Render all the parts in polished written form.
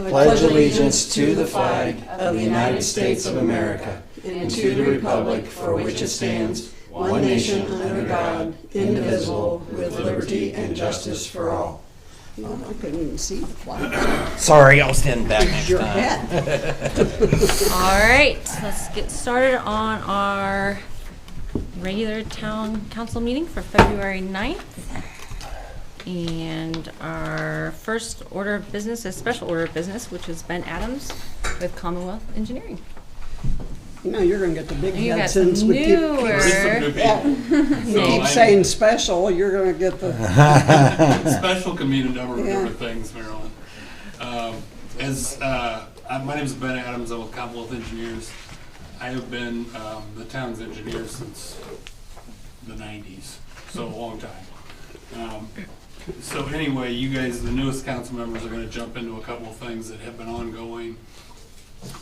pledge allegiance to the flag of the United States of America and to the republic for which it stands, one nation under God, indivisible, with liberty and justice for all. I couldn't even see the flag. Sorry, I'll stand back next Your time. head. All right, let's get started on our regular town council meeting for February 9th. And our first order of business is special order of business, which is Ben Adams with Commonwealth Engineering. Now you're going to get the big You head got some since we keep newer. saying special. You're going to get the. Special can mean a number of Yeah. different things, Marilyn. My name is Ben Adams. I'm with Commonwealth Engineers. I have been the town's engineer since the 90s, so a long time. So anyway, you guys, the newest council members, are going to jump into a couple of things that have been ongoing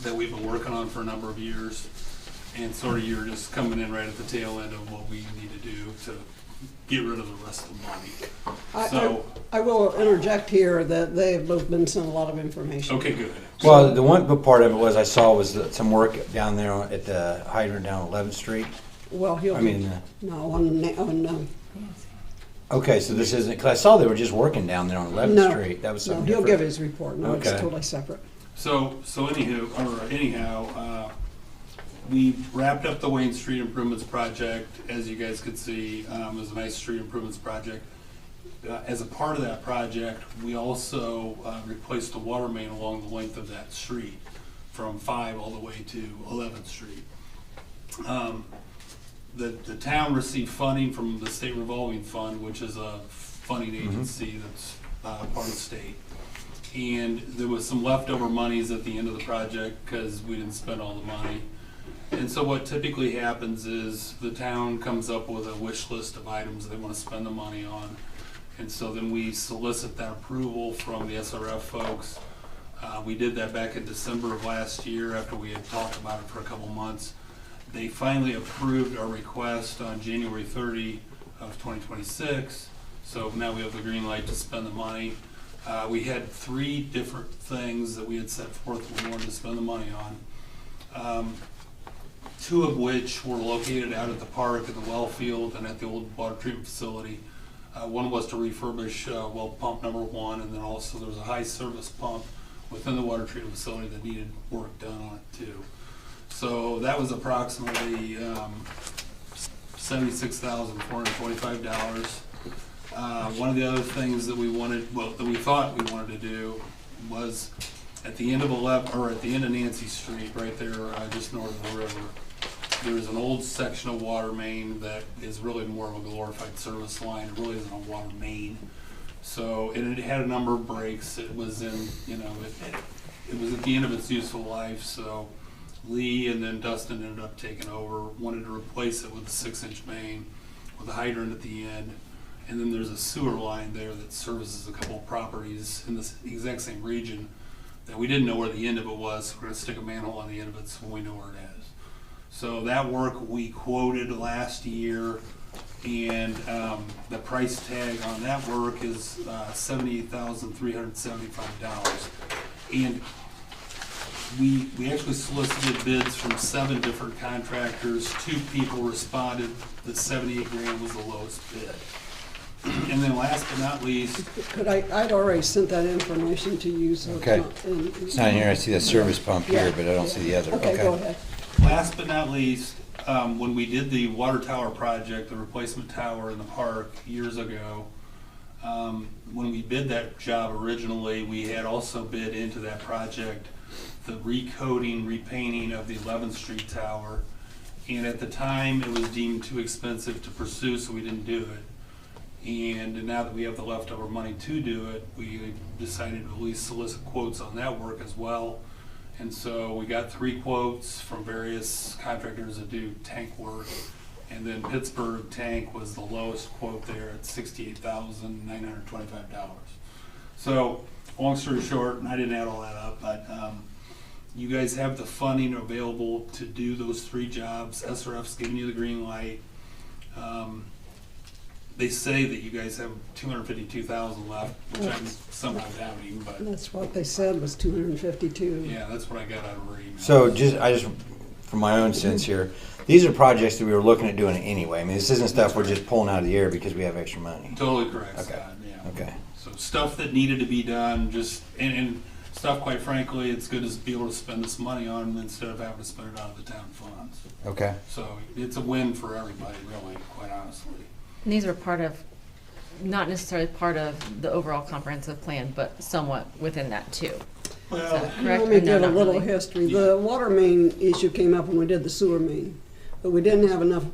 that we've been working on for a number of years, and sort of you're just coming in right at the tail end of what we need to do to get rid of the rest of the money. So, I will interject here that they have both been sent a lot of information. okay, good. Well, the one part of it was I saw was some work down there at the hydrant down 11th Street. Well, he'll. I mean, no, on okay, so this isn't, because I saw they were just working down there on 11th No. Street. That was no, something he'll different. give his report. No, it's Okay. totally separate. So anyhow, we wrapped up the Wayne Street Improvements Project. As you guys could see, it was a nice street improvements project. As a part of that project, we also replaced the water main along the length of that street from 5 all the way to 11th Street. The town received funding from the State Revolving Fund, which is a funding agency that's part of the state. And there was some leftover monies at the end of the project because we didn't spend all the money. And so what typically happens is the town comes up with a wish list of items they want to spend the money on. And so then we solicit that approval from the SRF folks. We did that back in December of last year after we had talked about it for a couple months. They finally approved our request on January 30 of 2026. So now we have the green light to spend the money. We had 3 different things that we had set forth we wanted to spend the money on. 2 of which were located out at the park, at the well field, and at the old water treatment facility. One was to refurbish well pump number 1, and then also there was a high service pump within the water treatment facility that needed work done on it too. So that was approximately $76,425. One of the other things that we wanted, well, that we thought we wanted to do was at the end of Nancy Street, right there, just north of the river. There's an old section of water main that is really more of a glorified service line. It really isn't a water main. So it had a number of breaks. It was in, it was at the end of its useful life. So Lee and then Dustin ended up taking over, wanted to replace it with a 6-inch main with a hydrant at the end. And then there's a sewer line there that services a couple of properties in this exact same region that we didn't know where the end of it was. So we're going to stick a manhole on the end of it so we know where it is. So that work we quoted last year, and the price tag on that work is $78,375. And we actually solicited bids from 7 different contractors. 2 people responded that $78,000 was the lowest bid. And then last but not least, I'd already sent that information to you. So Okay. It's Not here, I see the service pump here, Yeah. but I don't see the other. Okay, go ahead. last but not least, when we did the water tower project, the replacement tower in the park years ago, when we bid that job originally, we had also bid into that project the recoating, repainting of the 11th Street tower. And at the time, it was deemed too expensive to pursue, so we didn't do it. And now that we have the leftover money to do it, we decided to at least solicit quotes on that work as well. And so we got 3 quotes from various contractors that do tank work. And then Pittsburgh Tank was the lowest quote there at $68,925. So long story short, and I didn't add all that up, but you guys have the funding available to do those 3 jobs. SRF's giving you the green light. they say that you guys have 252,000 left, which I'm somehow doubting, but That's what they said was 252. yeah, that's what I got out of her email. So from my own sense here, these are projects that we were looking at doing anyway. I mean, this isn't stuff we're just pulling out of the air because we have extra money. Totally correct, Okay. Scott, yeah. Okay. So stuff that needed to be done, just, and stuff, quite frankly, it's good to be able to spend this money on instead of having to spend it out of the town funds. Okay. So it's a win for everybody, really, quite honestly. And these were part of, not necessarily part of the overall comprehensive plan, but somewhat within that too. Well, Is that correct? Let me Or no, give a not little really? history. Yeah. The water main issue came up when we did the sewer main, but we didn't have enough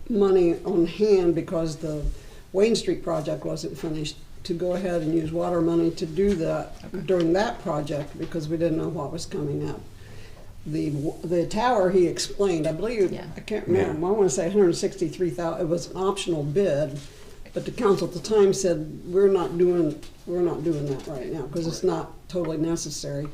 money on hand because the Wayne Street project wasn't finished to go ahead and use water money to do that during that project because we didn't know what was coming up. The tower, he explained, I believe, Yeah. I can't remember, I want to say 163,000, it was an optional bid, but the council at the time said, we're not doing that right now because it's not totally necessary.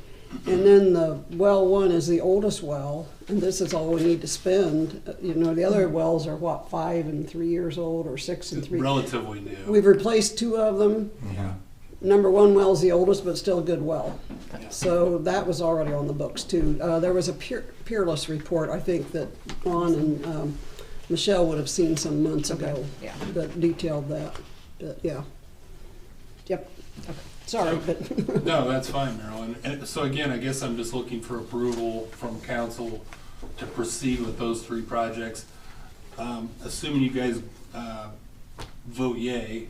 And then the well one is the oldest well, and this is all we need to spend. You know, the other wells are what, 5 and 3 years old, or 6 and 3. relatively new. We've replaced 2 of them. Yeah. Number 1 well's the oldest, but still a good well. Yeah. So that was already on the books too. There was a Peerless report, I think, that Ron and Michelle would have seen some months ago Yeah. that detailed that. But yeah. Yep. Sorry, but No, that's fine, Marilyn. And so again, I guess I'm just looking for approval from council to proceed with those 3 projects. Assuming you guys vote yay,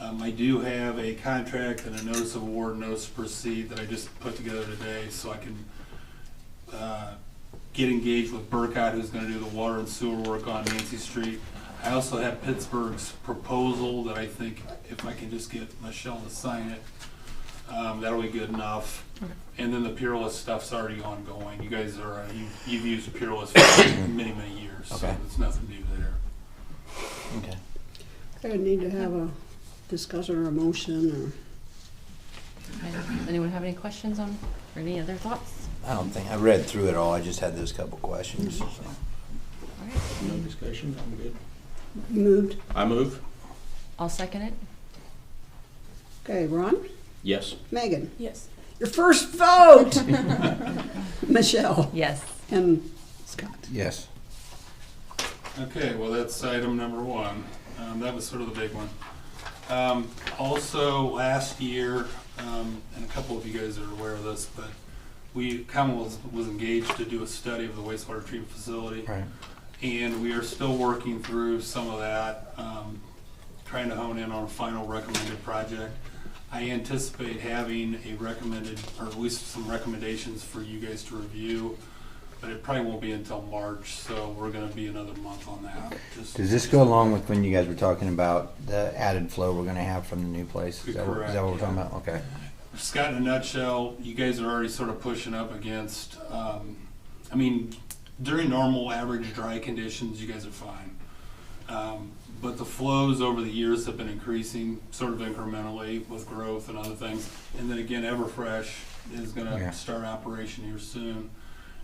I do have a contract and a notice of award, notice to proceed that I just put together today, so I can get engaged with Burkott, who's gonna do the water and sewer work on Nancy Street. I also have Pittsburgh's proposal that I think if I can just get Michelle to sign it, that'll be good enough. And then the Peerless stuff's already ongoing. You guys are, you've used Peerless for many, many years, so Okay. it's nothing new there. Okay. I need to have a discussion or a motion Anyone have any questions on, or any other thoughts? I don't think, I read through it all. I just had those couple questions. So. All right, No discussion, I'm good. or moved. I move. I'll second it. Okay, Ron? Yes. Megan? Yes. Your first vote! Michelle? Yes. And Scott? Yes. Okay, well, that's item number 1. That was sort of the big one. Also, last year, and a couple of you guys are aware of this, but Commonwealth was engaged to do a study of the wastewater treatment facility. Right. And we are still working through some of that, trying to hone in on a final recommended project. I anticipate having a recommended, or at least some recommendations for you guys to review, but it probably won't be until March, so we're gonna be another month on that. Does this go along with when you guys were talking about the added flow we're going to have from the new place? Is that what we're talking about? Okay. Scott, in a nutshell, you guys are already sort of pushing up against, I mean, during normal average dry conditions, you guys are fine. But the flows over the years have been increasing sort of incrementally with growth and other things. And then again, Everfresh is gonna start operation here soon.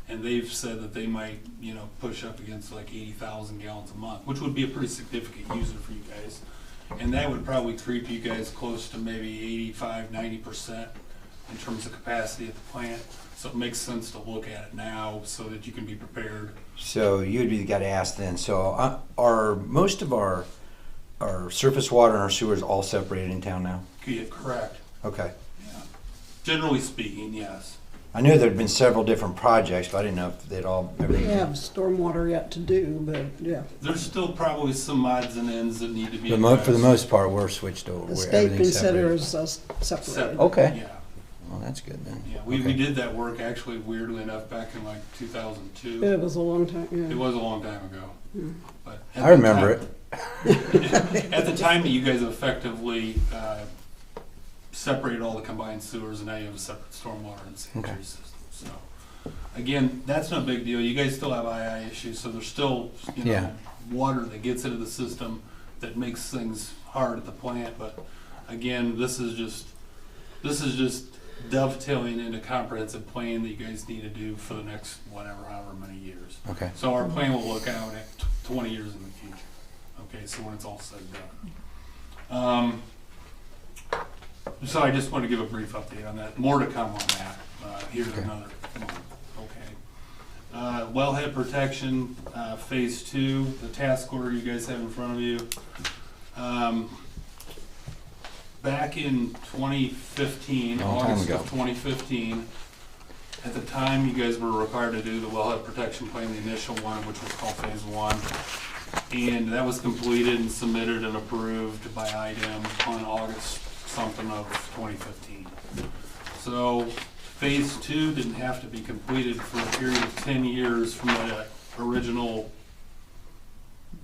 And they've said that they might, push up against like 80,000 gallons a month, which would be a pretty significant user for you guys. And that would probably creep you guys close to maybe 85, 90% in terms of capacity at the plant. So it makes sense to look at it now so that you can be prepared. So you'd be the guy to ask then. So are most of our surface water and our sewers all separated in town now? Yeah, correct. Okay. Yeah. Generally speaking, yes. I knew there'd been several different projects, but I didn't know if they'd all. we have stormwater yet to do, but yeah. There's still probably some odds and ends that need to be For the most part, we're switched over. The where state everything's separated. considers us separated. Okay. Yeah. Well, that's good then. Yeah, we Okay. did that work actually weirdly enough back in like 2002. It was a long time, It yeah. was a long time ago. Yeah. But I remember it. At the time that you guys effectively separated all the combined sewers, and now you have a separate stormwater and sanitary system. So, again, that's no big deal. You guys still have II issues, so there's still water that gets into the system that makes things hard at the plant. But again, this is just dovetailing into comprehensive plan that you guys need to do for the next however many years. Okay. So our plan will look out at 20 years in the future. Okay, so when it's all said and done. So I just want to give a brief update on that. More to come on that here in another month. Okay. Wellhead protection, phase 2, the task order you guys have in front of you. Back in 2015, August of 2015, at the time you guys were required to do the wellhead protection plan, the initial one, which was called phase 1. And that was completed and submitted and approved by IDEM on August something of 2015. So phase 2 didn't have to be completed for a period of 10 years from the original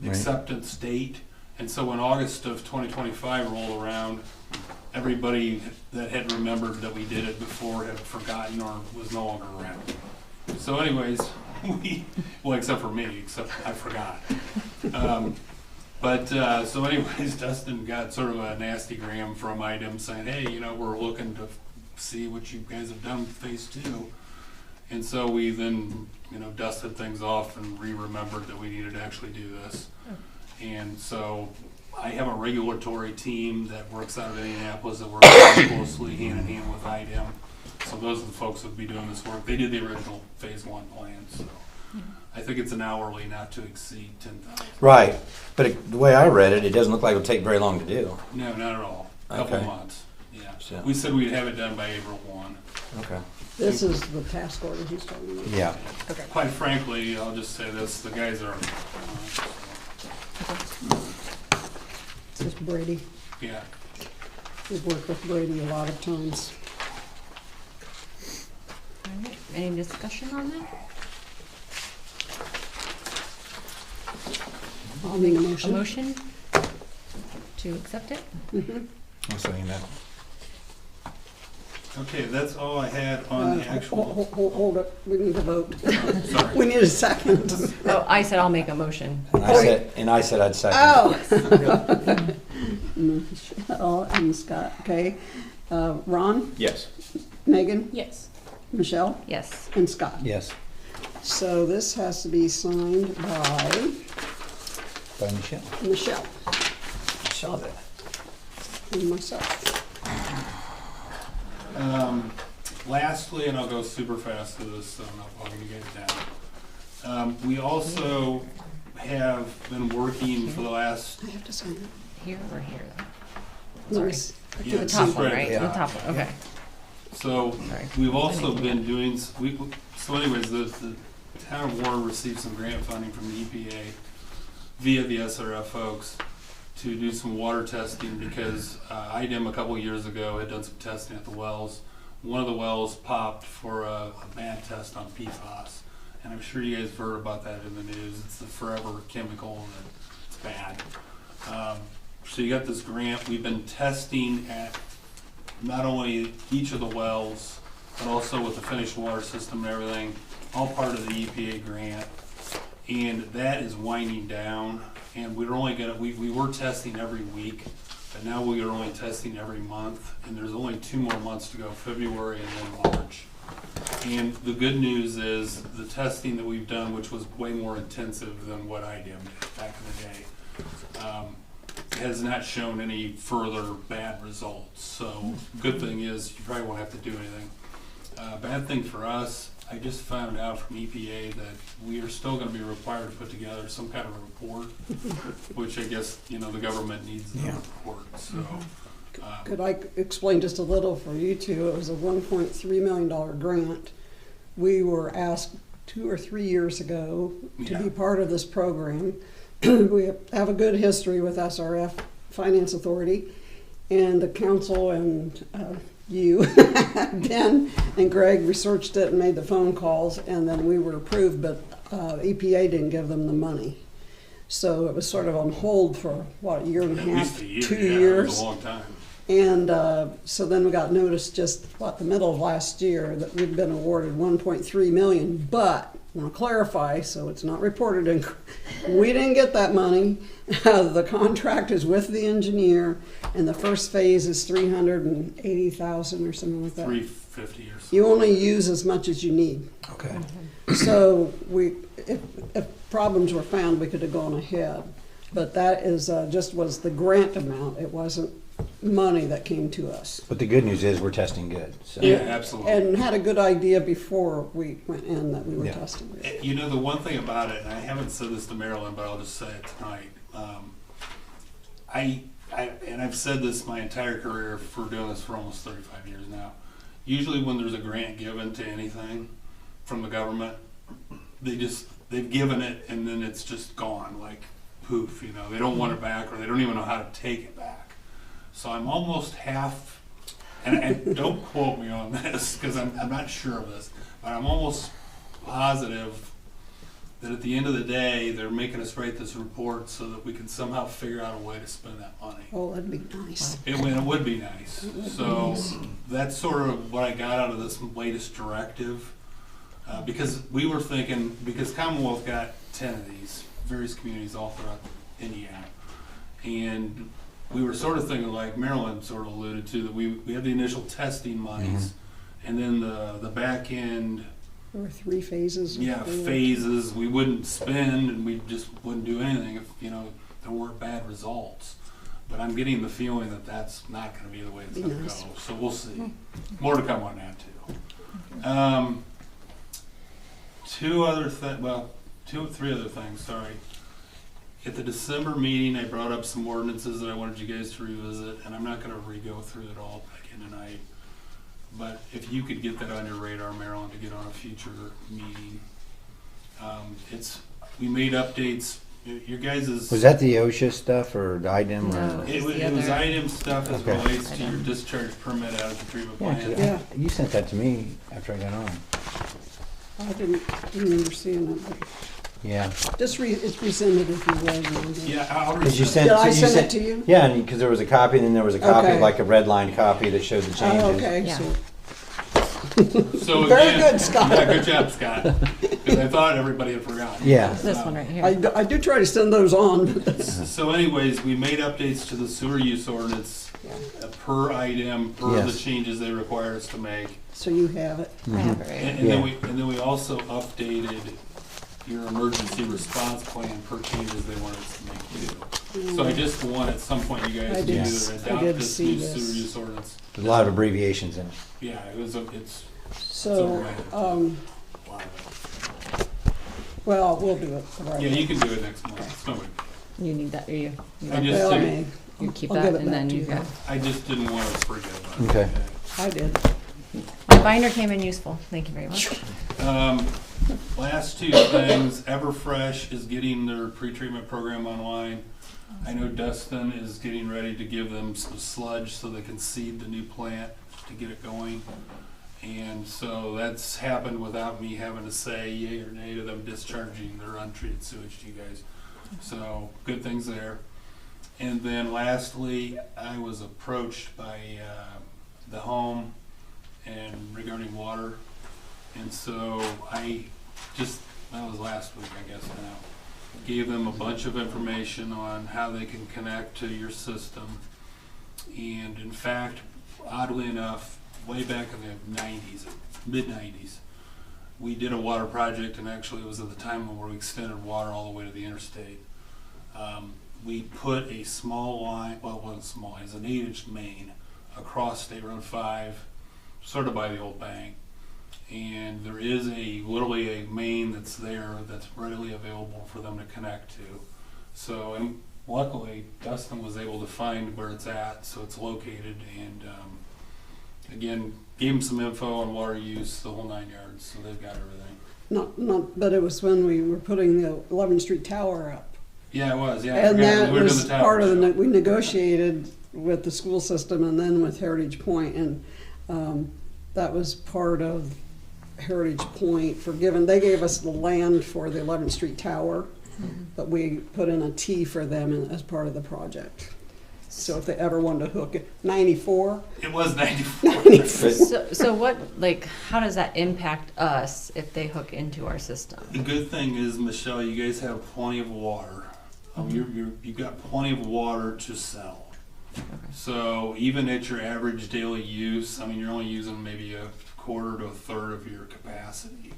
acceptance date. And so when August of 2025 rolled around, everybody that had remembered that we did it before had forgotten or was no longer around. So anyways, well, except for me, except I forgot. So anyways, Dustin got sort of a nasty gram from IDEM saying, hey, you know, we're looking to see what you guys have done with phase 2. And so we then, you know, dusted things off and remembered that we needed to actually do this. And so I have a regulatory team that works out of Indianapolis that works very closely hand in hand with IDEM. So those are the folks that would be doing this work. They did the original phase 1 plan, so I think it's an hourly not to exceed 10,000. Right, but the way I read it, it doesn't look like it'll take very long to do. No, not at all. A couple Okay. months. Yeah. So- We said we'd have it done by April 1. Okay. This is the task order he's talking about. Yeah. Quite frankly, I'll just say this: the guys are. This is Brady. Yeah. We've worked with Brady a lot of times. All right, any discussion on that? I'll make a A motion. motion to accept it? I'm saying that. Okay, that's all I had on the actual. Hold it, we need to vote. Sorry. We need a second. Oh, I said I'll make a motion. And I said I'd second. Oh. Michelle and Scott, okay. Ron, Yes. Megan, Yes. Michelle, Yes. and Scott. Yes. So this has to be signed by By Michelle. Michelle Saw that. and myself. Lastly, and I'll go super fast through this, so I'm not bogging you guys down. We also have been working for the last. I have to sign it. Here or here? Nice. I Yeah, can't The it's see. top one, right right? at The the top one, okay. So Sorry. we've also been doing, so anyways, the town of Warren received some grant funding from the EPA via the SRF folks to do some water testing because IDEM a couple years ago had done some testing at the wells. One of the wells popped for a bad test on PFAS. And I'm sure you guys have heard about that in the news. It's the forever chemical that's bad. So you got this grant. We've been testing at not only each of the wells, but also with the finished water system and everything, all part of the EPA grant. And that is winding down. And we're only gonna, we were testing every week, but now we are only testing every month. And there's only 2 more months to go, February and then March. And the good news is the testing that we've done, which was way more intensive than what I did back in the day, has not shown any further bad results. So good thing is you probably won't have to do anything. Bad thing for us, I just found out from EPA that we are still going to be required to put together some kind of a report, which I guess, you know, the government needs the report. So. Could I explain just a little for you two? It was a $1.3 million grant. We were asked 2 or 3 years ago to be part of this program. We have a good history with SRF Finance Authority, and the council and you, Ben and Greg researched it and made the phone calls, and then we were approved, but EPA didn't give them the money. So it was sort of on hold for, what, a year and a half, At least a year, 2 yeah, years. it was a long time. And so then we got notice just, what, the middle of last year that we'd been awarded $1.3 million, but I want to clarify, so it's not reported, we didn't get that money. The contract is with the engineer, and the first phase is $380,000 or something like that. 350 or so. You only use as much as you need. Okay. So if problems were found, we could have gone ahead. But that is, just was the grant amount. It wasn't money that came to us. But the good news is we're testing good. So. Yeah, absolutely. And had a good idea before we went in that we were Yeah. testing it. You know, the one thing about it, and I haven't said this to Marilyn, but I'll just say it tonight. I've said this my entire career for doing this for almost 35 years now. Usually when there's a grant given to anything from the government, they've given it and then it's just gone, like poof, you know. They don't want it back or they don't even know how to take it back. So I'm almost half, and don't quote me on this because I'm not sure of this, but I'm almost positive that at the end of the day, they're making us write this report so that we can somehow figure out a way to spend that money. Oh, that'd be nice. It would be nice. So that's sort of what I got out of this latest directive. Because we were thinking, because Commonwealth got 10 of these, various communities all throughout Indiana. And we were sort of thinking, like Marilyn sort of alluded to, that we had the initial testing monies, and then the back end, There were 3 phases. or yeah, 4. phases we wouldn't spend, and we just wouldn't do anything if, you know, there weren't bad results. But I'm getting the feeling that that's not going to be the way it's Be going to nice. go. So we'll see. More to come on that too. Three other things. Sorry. At the December meeting, I brought up some ordinances that I wanted you guys to revisit, and I'm not going to re-go through it all again tonight. But if you could get that on your radar, Marilyn, to get on a future meeting. We made updates. Your guys' Was that the OSHA stuff or the IDEM? No. Or? it was the other- item stuff as Okay. relates to your discharge permit out of the treatment Yeah, plant. Yeah. you sent that to me after I got on. I didn't remember seeing it. But Yeah. just it's rescinded if you read it. Yeah, I'll Did you resend send? Did I you send sent- it to you? Yeah, because there was a copy, and then there was a copy, Okay. like a red line copy that showed the changes. Oh, okay. Yeah. So So Very again, good, Scott. Yeah, good job, Scott. Because I thought everybody had forgotten. Yeah. This one right here. I do try to send those on. But that's, So anyways, we made updates to the sewer use ordinance per item, per the Yes. changes they require us to make. so you have it. I have it right And, here. and then we also updated your emergency response plan per changes they wanted us to make too. So I just want at some point you guys I to did- either I adopt did this see new this. sewer use ordinance. There's a lot of abbreviations in it. Yeah, it's So, a lot of it. well, we'll do it. Right. Yeah, you can do it next month. It's no big deal. You need that, or you I just Well, I didn't- may. you keep I'll that, give it and back then to you you. got. I just didn't want to forget about it. Okay. I did. My binder came in useful. Thank you very much. Last 2 things, Everfresh is getting their pretreatment program online. I know Dustin is getting ready to give them some sludge so they can seed the new plant to get it going. And so that's happened without me having to say yay or nay to them discharging their untreated sewage to you guys. So good things there. And then lastly, I was approached by the home and regarding water. And so that was last week, I guess now, gave them a bunch of information on how they can connect to your system. And in fact, oddly enough, way back in the 90s, mid-90s, we did a water project, and actually it was at the time where we extended water all the way to the interstate. We put a small line, well, it wasn't small, it was an 8-inch main across State Road 5, sort of by the old bank. And there is literally a main that's there that's readily available for them to connect to. So, and luckily, Dustin was able to find where it's at, so it's located, and again, gave them some info on water use, the whole 9 yards, so they've got everything. But it was when we were putting the 11th Street Tower up. Yeah, it was, yeah. I And forgot that we were doing was the tower part of show. we negotiated with the school system and then with Heritage Point, and that was part of Heritage Point they gave us the land for the 11th Street Tower, but we put in a T for them as part of the project. So if they ever wanted to hook it, 94? It was 94. So what, how does that impact us if they hook into our system? The good thing is, Michelle, you guys have plenty of water. You've got plenty of water to sell. Okay. So even at your average daily use, I mean, you're only using maybe a quarter to a third of your capacity.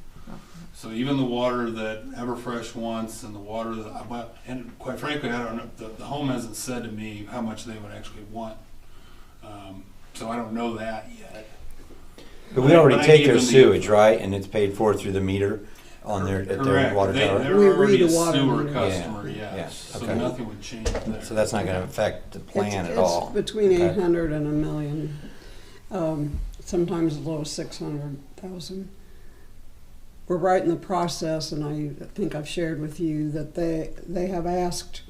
So even the water that Everfresh wants and the water that I bought, and quite frankly, I don't know, the home hasn't said to me how much they would actually want. So I don't know that yet. But we already But I take gave their them the- sewage, right? And it's paid for through the meter on their, at their Correct. water tower? They're We already read a the water sewer meter. customer, Yeah, yes. yeah, So okay. nothing would change there. So that's not gonna affect the plan at It's all? between Okay. 800 and 1 million, sometimes as low as 600,000. We're right in the process, and I think I've shared with you that they have asked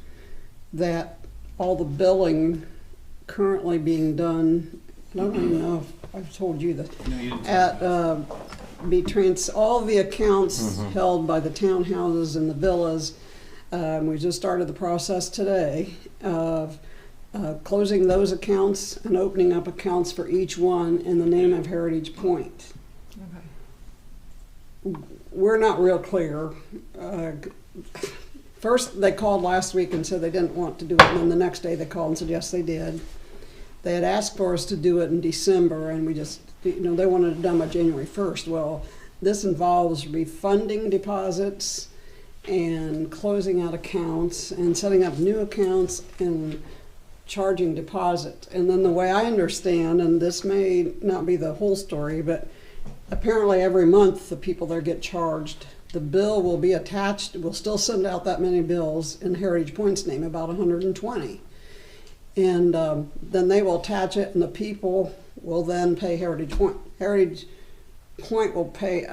that all the billing currently being done, I don't even know if I've told you this, No, you didn't tell me that. all the accounts held by the townhouses and the villas. We just started the process today of closing those accounts and opening up accounts for each one in the name of Heritage Point. We're not real clear. First, they called last week and said they didn't want to do it, and then the next day they called and said yes, they did. They had asked for us to do it in December, and we just, they wanted it done by January 1st. Well, this involves refunding deposits and closing out accounts and setting up new accounts and charging deposit. And then the way I understand, and this may not be the whole story, but apparently every month the people there get charged. The bill will be attached, we'll still send out that many bills in Heritage Point's name, about 120. And then they will attach it, and the people will then pay Heritage Point. Heritage Point will pay,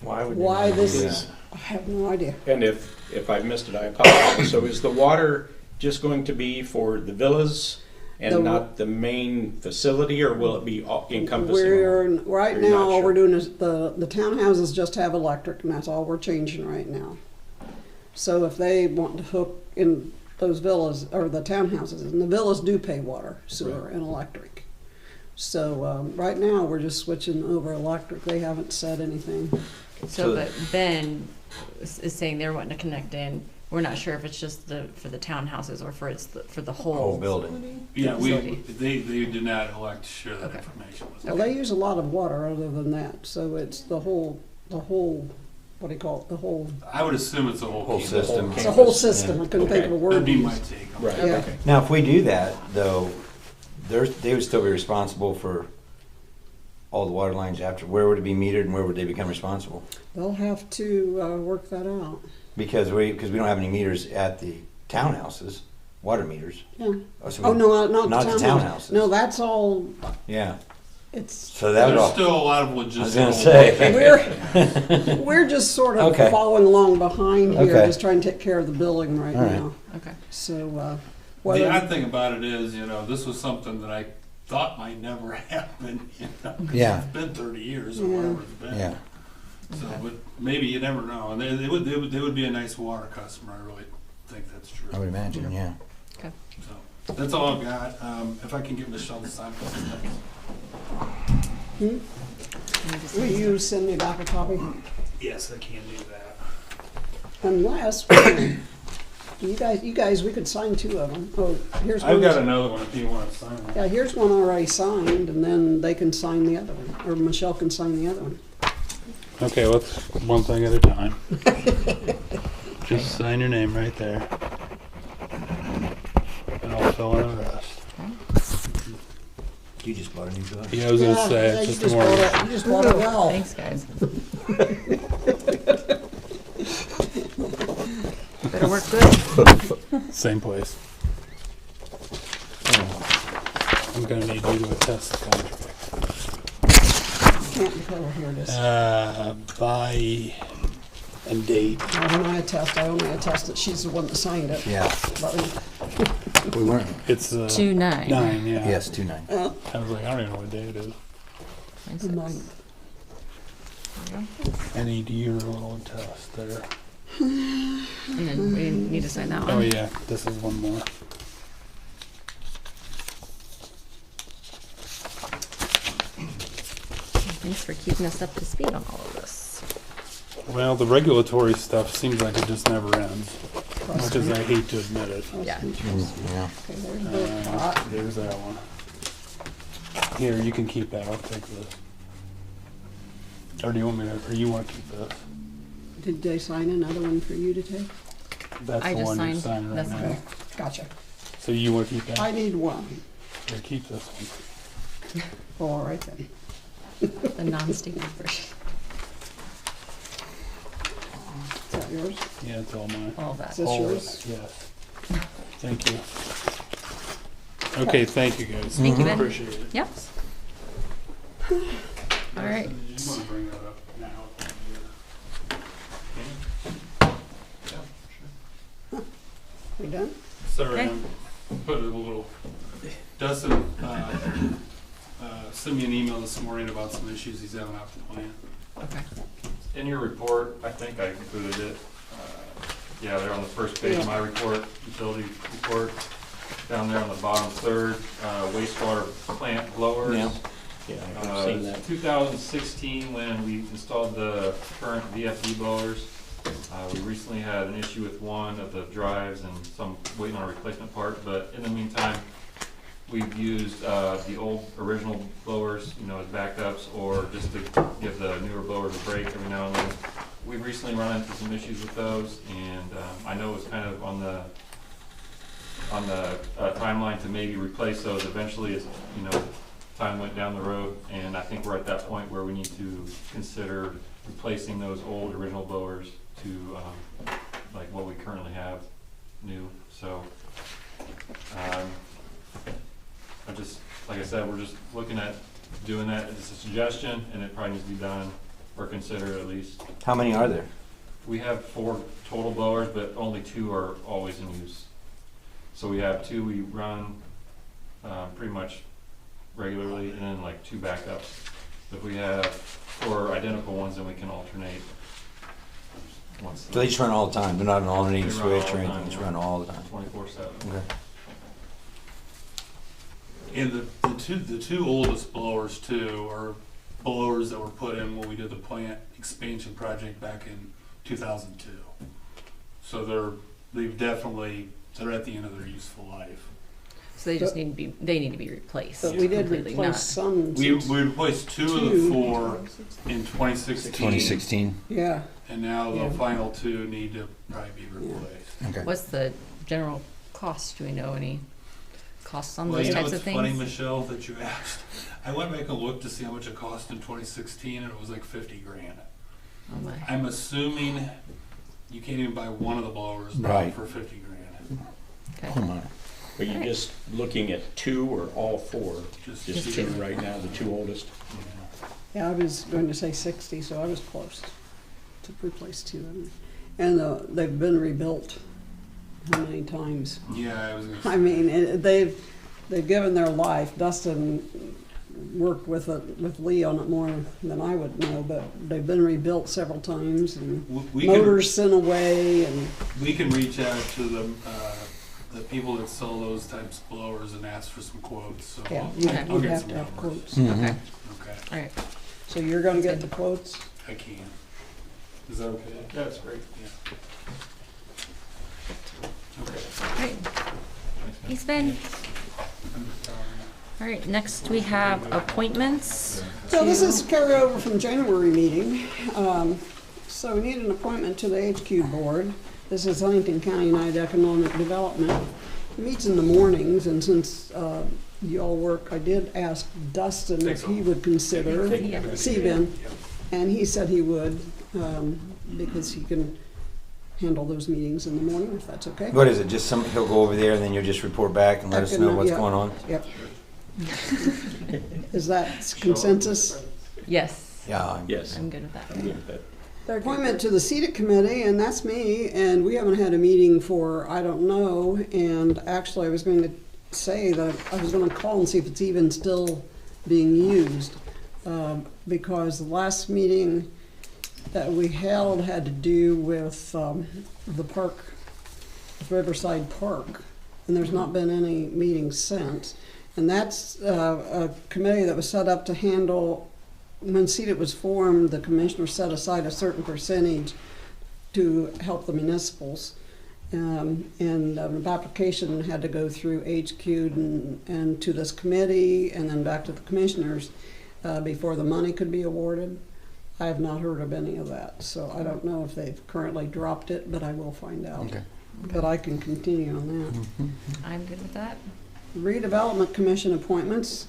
Why would why you do this, that? I have no idea. And if I've missed it, I apologize. So is the water just going to be for the villas and The- not the main facility, or will it be all encompassing? Right You're now, not all sure. we're doing is, the townhouses just have electric, and that's all we're changing right now. So if they want to hook in those villas, or the townhouses, and the villas do pay water, sewer, and electric. So right now, we're just switching over electric. They haven't said anything. So- But Ben is saying they're wanting to connect in. We're not sure if it's just for the townhouses or for the whole. Whole building. Yeah, facility. they did not elect to share that Okay. information with us. Well, they use a lot of water other than that, so it's the whole, what do you call it, the whole, I would assume it's a whole Whole campus. system. it's a whole system. I couldn't think of a Okay. word. That'd be to my use. take on Right, it. Yeah. okay. Now, if we do that, though, they would still be responsible for all the water lines after. Where would it be metered and where would they become responsible? They'll have to work that out. Because we don't have any meters at the townhouses, water meters. Yeah. So Oh, we- no, not not the the townhouse. townhouses. No, that's all, Yeah, it's, so that would There's all. still a lot of I was logistical. gonna say. we're just sort of Okay. following along behind here, Okay. just trying to take care of the billing right All right. now. Okay. So, The whether, odd thing about it is, this was something that I thought might never happen, 'cause Yeah. it's been 30 years or Yeah. whatever it's been. Yeah. So, but maybe you never know. And they would be a nice water customer. I really think that's true. I would imagine, yeah. So that's all I've got. If I can get Michelle to sign those things. will you send me back a copy? Yes, I can do that. Unless, you guys, we could sign 2 of them. Oh, here's one. I've got another one if you want to sign it. Yeah, here's one already signed, and then they can sign the other one, or Michelle can sign the other one. Okay, let's one thing at a time. Just sign your name right there. And I'll fill in the rest. You just bought a new book. Yeah, I was gonna say, Yeah, it's you just just more. bought it. You just bought it well. Thanks, guys. Better work good. Same place. I'm gonna need you to attest the contract. Can't be told, here it is. By and date. When I only attest that she's the one that signed it. Yeah, But we weren't. It's 2-9. 9, yeah. Yes, 2-9. I was like, I don't even know what day it is. the month. I need your little attest there. And then we need to sign that one. Oh yeah, this is one more. Thanks for keeping us up to speed on all of this. Well, the regulatory stuff seems like it just never ends, much as I hate to admit it. Yeah. Yeah. Okay, there's the pot. There's that one. Here, you can keep that. I'll take this. Or do you want me to, or you want to keep this? Did they sign another one for you to take? That's I the just one you're signed. signing right That's now. Okay, gotcha. So you want to keep that? I need one. Or keep this one? Oh, all right then. The non-sticky version. Is that yours? Yeah, it's all mine. All that. Is this All of yours? it, yes. Thank you. Okay, thank you guys. Thank you, Ben. Appreciate it. Yep. All right. Did you want to bring that up now? We done? Sorry, Okay. I'm putting a little, Dustin, sent me an email this morning about some issues he's having out the plant. Okay. In your report, I think I included it. Yeah, they're on the first page of my report, utility report. Down there on the bottom third, wastewater plant blowers. Yeah. Yeah, I've seen that. 2016, when we installed the current VFD blowers, we recently had an issue with one of the drives and some waiting on a replacement part, but in the meantime, we've used the old original blowers, as backups, or just to give the newer blowers a break every now and then. We've recently run into some issues with those, and I know it was kind of on the timeline to maybe replace those eventually as time went down the road, and I think we're at that point where we need to consider replacing those old original blowers to like what we currently have new. So I just, like I said, we're just looking at doing that. It's a suggestion, and it probably needs to be done or considered at least. How many are there? We have 4 total blowers, but only 2 are always in use. So we have 2 we run pretty much regularly, and then like 2 backups. If we have 4 identical ones, then we can alternate. So they just run all the time? They're not an alternating They run all switch the or anything? time, They just yeah. run all the time? 24/7. Okay. And the two oldest blowers too are blowers that were put in when we did the plant expansion project back in 2002. So they're at the end of their useful life. So they just need to be replaced. But we did completely, replace not- some. We since- replaced 2 of the 4 in 2016. 2016? Yeah, And now the Yeah. final 2 need to probably be replaced. Okay. What's the general cost? Do we know any costs on Well, those you know, types it's of things? funny, Michelle, that you asked. I went back and looked to see how much it cost in 2016, and it was like 50 grand. Oh my. I'm assuming you can't even buy one of the blowers now Right. for 50 grand. Okay. Oh my. Are you just looking at 2 or all 4? Just Just 2 right now, the 2 oldest? yeah, I was going to say 60, so I was close to replace 2 of them. And they've been rebuilt how many times? Yeah, I was gonna say. I mean, they've given their life. Dustin worked with Lee on it more than I would know, but they've been rebuilt several times and We motors sent away and we can reach out to the people that sell those types of blowers and ask for some quotes. So yeah, I'll you'd get have some to have numbers. quotes. Mhm. Okay. Okay, All right. So you're going to get the quotes? I can. Is that okay? That's great. Yeah. Okay. All right. Thanks, Ben. All right. Next we have appointments. So this is carryover from January meeting. So we need an appointment to the HQ board. This is Huntington County United Economic Development. It meets in the mornings, and since you all work, I did ask Dustin if he would consider CBIN, and he said he would, because he can handle those meetings in the morning, if that's okay. What is it? Just he'll go over there and then you'll just report back and let us know what's Yeah. going on? Yep. Is that consensus? Yes. Yeah. Yes. I'm good with that. I'm good with that. The appointment to the CEDA committee, and that's me, and we haven't had a meeting for, I don't know, and actually I was going to say that I was going to call and see if it's even still being used, because the last meeting that we held had to do with the park, Riverside Park, and there's not been any meetings since. And that's a committee that was set up to handle, when CEDA was formed, the commissioner set aside a certain percentage to help the municipals. And the application had to go through HQ and to this committee and then back to the commissioners before the money could be awarded. I have not heard of any of that, so I don't know if they've currently dropped it, but I will find out. Okay. But I can continue on that. I'm good with that. Redevelopment Commission appointments.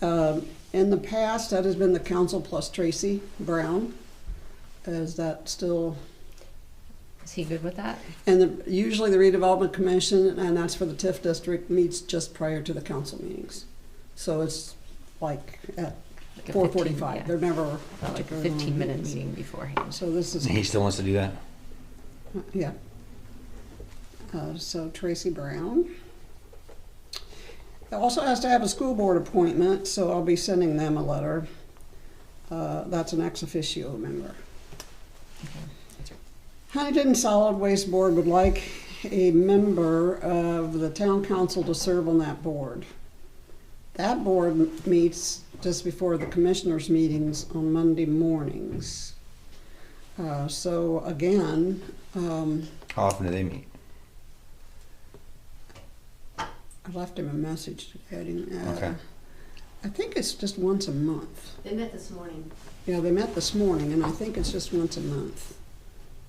In the past, that has been the council plus Tracy Brown. Is that still? Is he good with that? And usually the redevelopment commission, and that's for the TIF district, meets just prior to the council meetings. So it's like at Like a 4:45. 15, yeah. They're never Like a particularly long 15-minute meetings. meeting beforehand. So this is, He still wants to do that? yeah. So Tracy Brown. It also has to have a school board appointment, so I'll be sending them a letter. That's an ex officio member. Huntington Solid Waste Board would like a member of the town council to serve on that board. That board meets just before the commissioners' meetings on Monday mornings. So again, How often do they meet? I left him a message today. I didn't, Okay. I think it's just once a month. They met this morning. Yeah, they met this morning, and I think it's just once a month.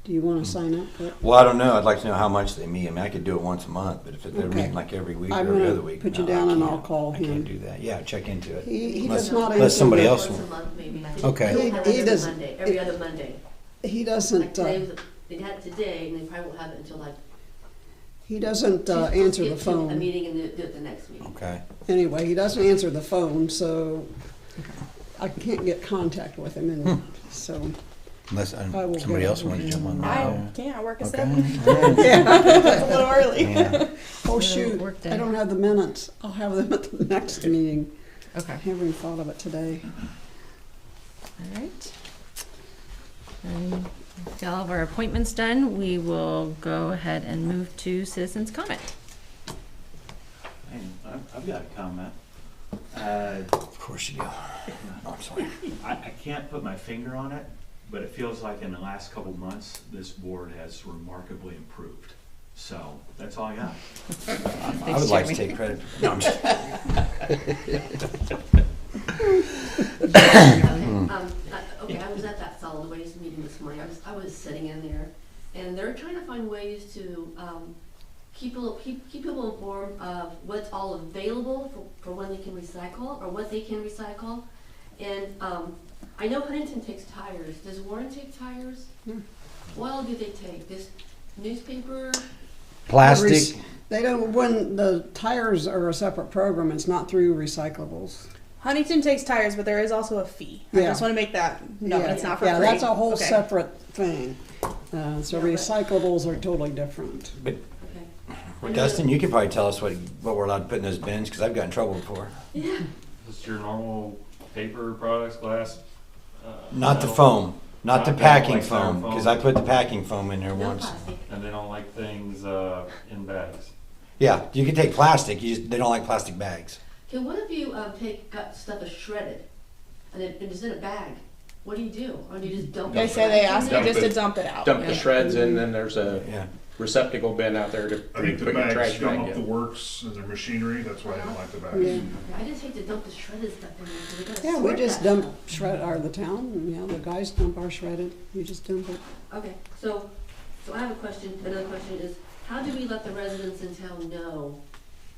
Do you want to sign up for it? Well, I don't know. I'd like to know how much they meet. I mean, I could do it once a month, but if they're Okay. meeting like every week or I'm every gonna other week, put you no, I down and can't. I'll call I him. can't do that. Yeah, check into it. He Unless- does not unless answer. somebody the- else Once will. a month, maybe. Okay. They won't have He it every doesn't- Monday, every other Monday. He Like doesn't. today was, they had it today, and they probably won't have it until like. He doesn't Tuesday, answer the get to phone. A meeting and do it the next meeting. Okay. Anyway, he doesn't answer the phone, so I can't get contact with him, and so. Unless I will somebody get else over wants to to jump on him. that. Can't, I work at Okay. 7. Yeah. That's a little early. Yeah. Oh Little shoot! work day. I don't have the minutes. I'll have them at the next meeting. Okay. I haven't thought of it today. All right. Got all of our appointments done. We will go ahead and move to citizens' comment. Hey, I've got a comment. Of course you do. Oh, I'm sorry. I can't put my finger on it, but it feels like in the last couple months, this board has remarkably improved. So, that's all I got. I would like to take credit. No, I'm just Okay, I was at that solid waste meeting this morning. I was sitting in there, and they're trying to find ways to keep people informed of what's all available for when they can recycle or what they can recycle. And I know Huntington takes tires. Does Warren take tires? What all do they take? This newspaper? plastic. They don't. When the tires are a separate program, it's not through recyclables. Huntington takes tires, but there is also a fee. I Yeah. just want to make that no, Yeah. it's not for Yeah, free. that's a whole Okay. separate thing. So Yeah, but- recyclables are totally different. But Okay. well, Dustin, you can probably tell us what we're allowed to put in those bins because I've got in trouble before. Yeah. Just your normal paper products, glass. Not the metal, foam, not the Not packing like foam, styrofoam. because I put the packing foam in there No once. plastic. And they don't like things in bags. Yeah, you can take plastic. They don't like plastic bags. Okay, what if you got stuff that's shredded and it's in a bag? What do you do? Or do you just dump it? They say they ask you Dump just it. to dump it out. Dump Yeah. the shreds in, then there's a Yeah. receptacle bin out there to I think the put your bags trash gum bag up the in. works and their machinery, that's why I don't like the bags. Yeah. I just hate to dump the shredded stuff in there. 'Cause we gotta Yeah, we sort just that dump stuff. shred our the town. Yeah, the guys dump our shredded. You just dump it. Okay, so I have a question. Another question is, how do we let the residents in town know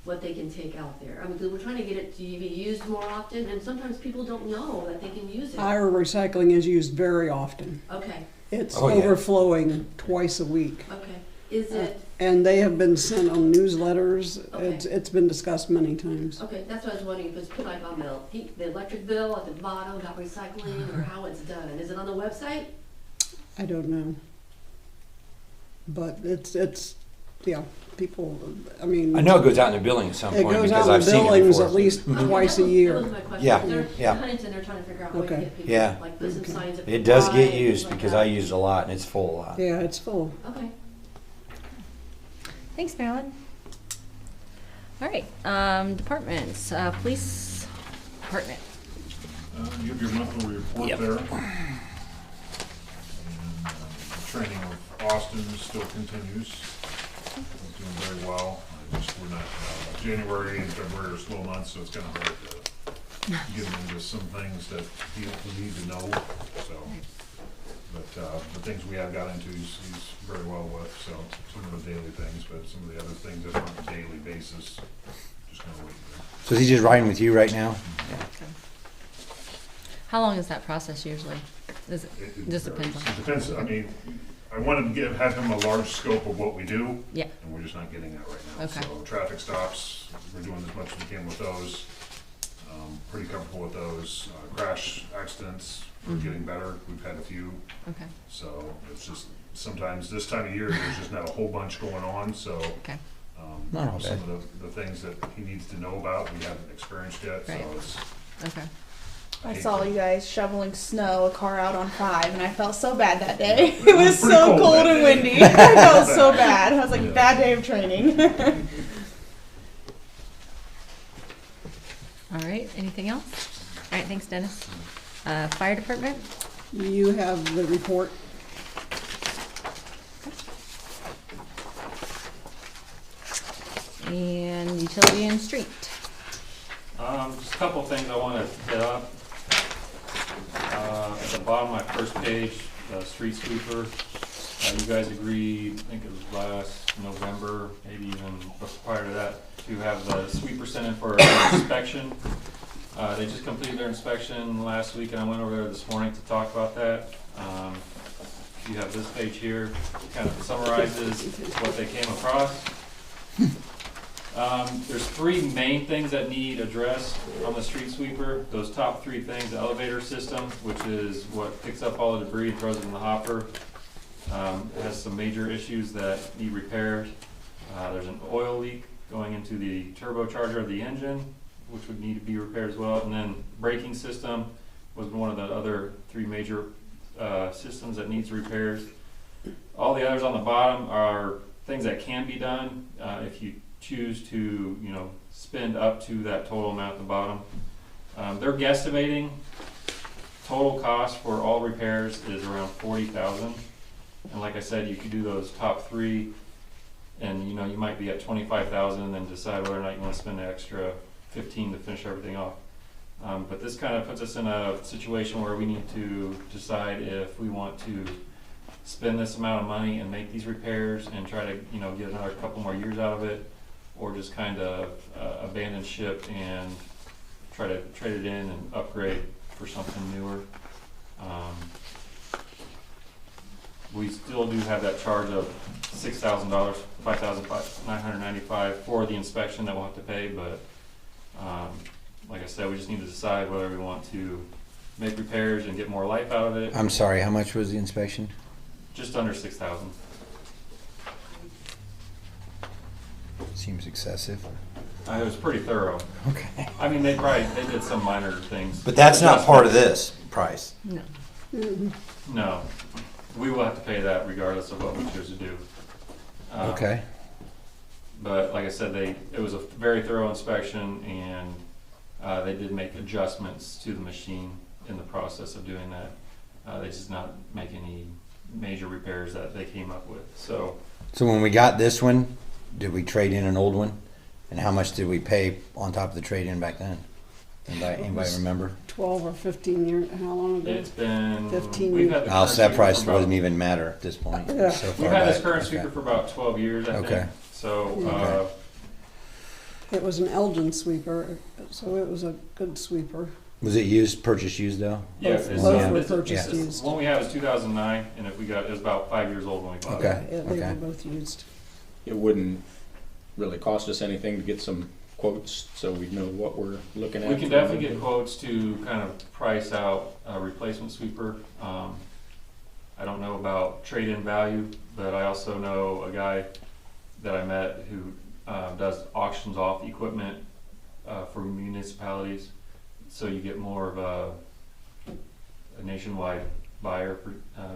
what they can take out there? I mean, 'cause we're trying to get it to be used more often, and sometimes people don't know that they can use it. Our recycling is used very often. Okay, It's Oh, yeah. overflowing twice a week. okay. Is it, And they have been sent on newsletters. Okay. It's been discussed many times. okay, that's what I was wondering, if it's put like on the electric bill at the bottom about recycling, or how it's done. Is it on the website? I don't know. But it's yeah, people, I mean. I know it goes out in the building at some It point goes because out I've in seen it buildings before. at least Okay, twice a that year. was my question. Yeah, They're, yeah. in Huntington, they're trying to figure out ways to Okay. get people, Yeah. like put some Okay. signs up. It does get wide, used things like because that. I use it a lot and it's full a lot. Yeah, it's full. Okay. Thanks, Marilyn. All right, departments, police department. You have your monthly report Yep. there. And, training with Austin still continues. We're doing very well. We're not, January and February are slow months, so it's kind of hard to get them into some things that people need to know, so. But the things we have got into, he's very well with, so some of the daily things, but some of the other things that are on a daily basis, just gonna wait. So is he just riding with you right now? How long is that process usually? Is it, just depends on. It depends, I mean, I wanted to have him a large scope of what we do. Yeah. And we're just not getting that right now. Okay. So traffic stops, we're doing as much as we can with those. Pretty comfortable with those. Crash accidents, we're getting better. We've had a few. Okay. So it's just, sometimes this time of year, there's just not a whole bunch going on, so. Okay. Not all Some bad. of the things that he needs to know about, we haven't experienced yet, so Right. it's. Okay. I hate saw to- you guys shoveling snow, a car out on 5, and I felt so bad that day. Yeah, It was pretty so cold that and day. windy. I felt so bad. I was like, Yeah. bad day of training. All right. Anything else? All right. Thanks, Dennis. Fire department. You have the report. And utility and street. Just a couple of things I want to hit up. At the bottom of my first page, the street sweeper. You guys agreed, I think it was last November, maybe even prior to that, to have the sweeper sent in for an inspection. They just completed their inspection last week, and I went over there this morning to talk about that. You have this page here, kind of summarizes what they came across. There's three main things that need addressed on the street sweeper. Those top three things: the elevator system, which is what picks up all the debris and throws it in the hopper. It has some major issues that need repaired. There's an oil leak going into the turbocharger of the engine, which would need to be repaired as well. And then braking system was one of the other three major systems that needs repairs. All the others on the bottom are things that can be done if you choose to, spend up to that total amount at the bottom. They're guesstimating total cost for all repairs is around $40,000. And like I said, you could do those top three, and you might be at $25,000, and then decide whether or not you want to spend the extra $15,000 to finish everything off. But this kind of puts us in a situation where we need to decide if we want to spend this amount of money and make these repairs and try to get another couple more years out of it, or just kind of abandon ship and try to trade it in and upgrade for something newer. We still do have that charge of $6,000, $5,995 for the inspection that we'll have to pay, but like I said, we just need to decide whether we want to make repairs and get more life out of it. I'm sorry, how much was the inspection? Just under $6,000. Seems excessive. It was pretty thorough. Okay. I mean, they did some minor things. But that's not part of this price. No. No, we will have to pay that regardless of what we choose to do. Okay. But like I said, it was a very thorough inspection, and they did make adjustments to the machine in the process of doing that. They just not make any major repairs that they came up with. So when we got this one, did we trade in an old one? And how much did we pay on top of the trade-in back then? Anybody remember? 12 or 15 years, how long ago? it's been 15 we've had the current So that sweeper price for about- doesn't even matter at this point. Yeah. So far We've had this back. current Okay. sweeper for about 12 years, I Okay. think. So It was an Elgin sweeper, so it was a good sweeper. Was it purchased used though? yeah, Both it's, were this- purchased this used. one we have is 2009, and if we got it was about 5 years old when we bought it. Okay. Yeah, they okay. were both used. It wouldn't really cost us anything to get some quotes so we know what we're looking at. We can definitely get quotes to kind of price out a replacement sweeper. I don't know about trade-in value, but I also know a guy that I met who does auctions off equipment for municipalities, so you get more of a nationwide buyer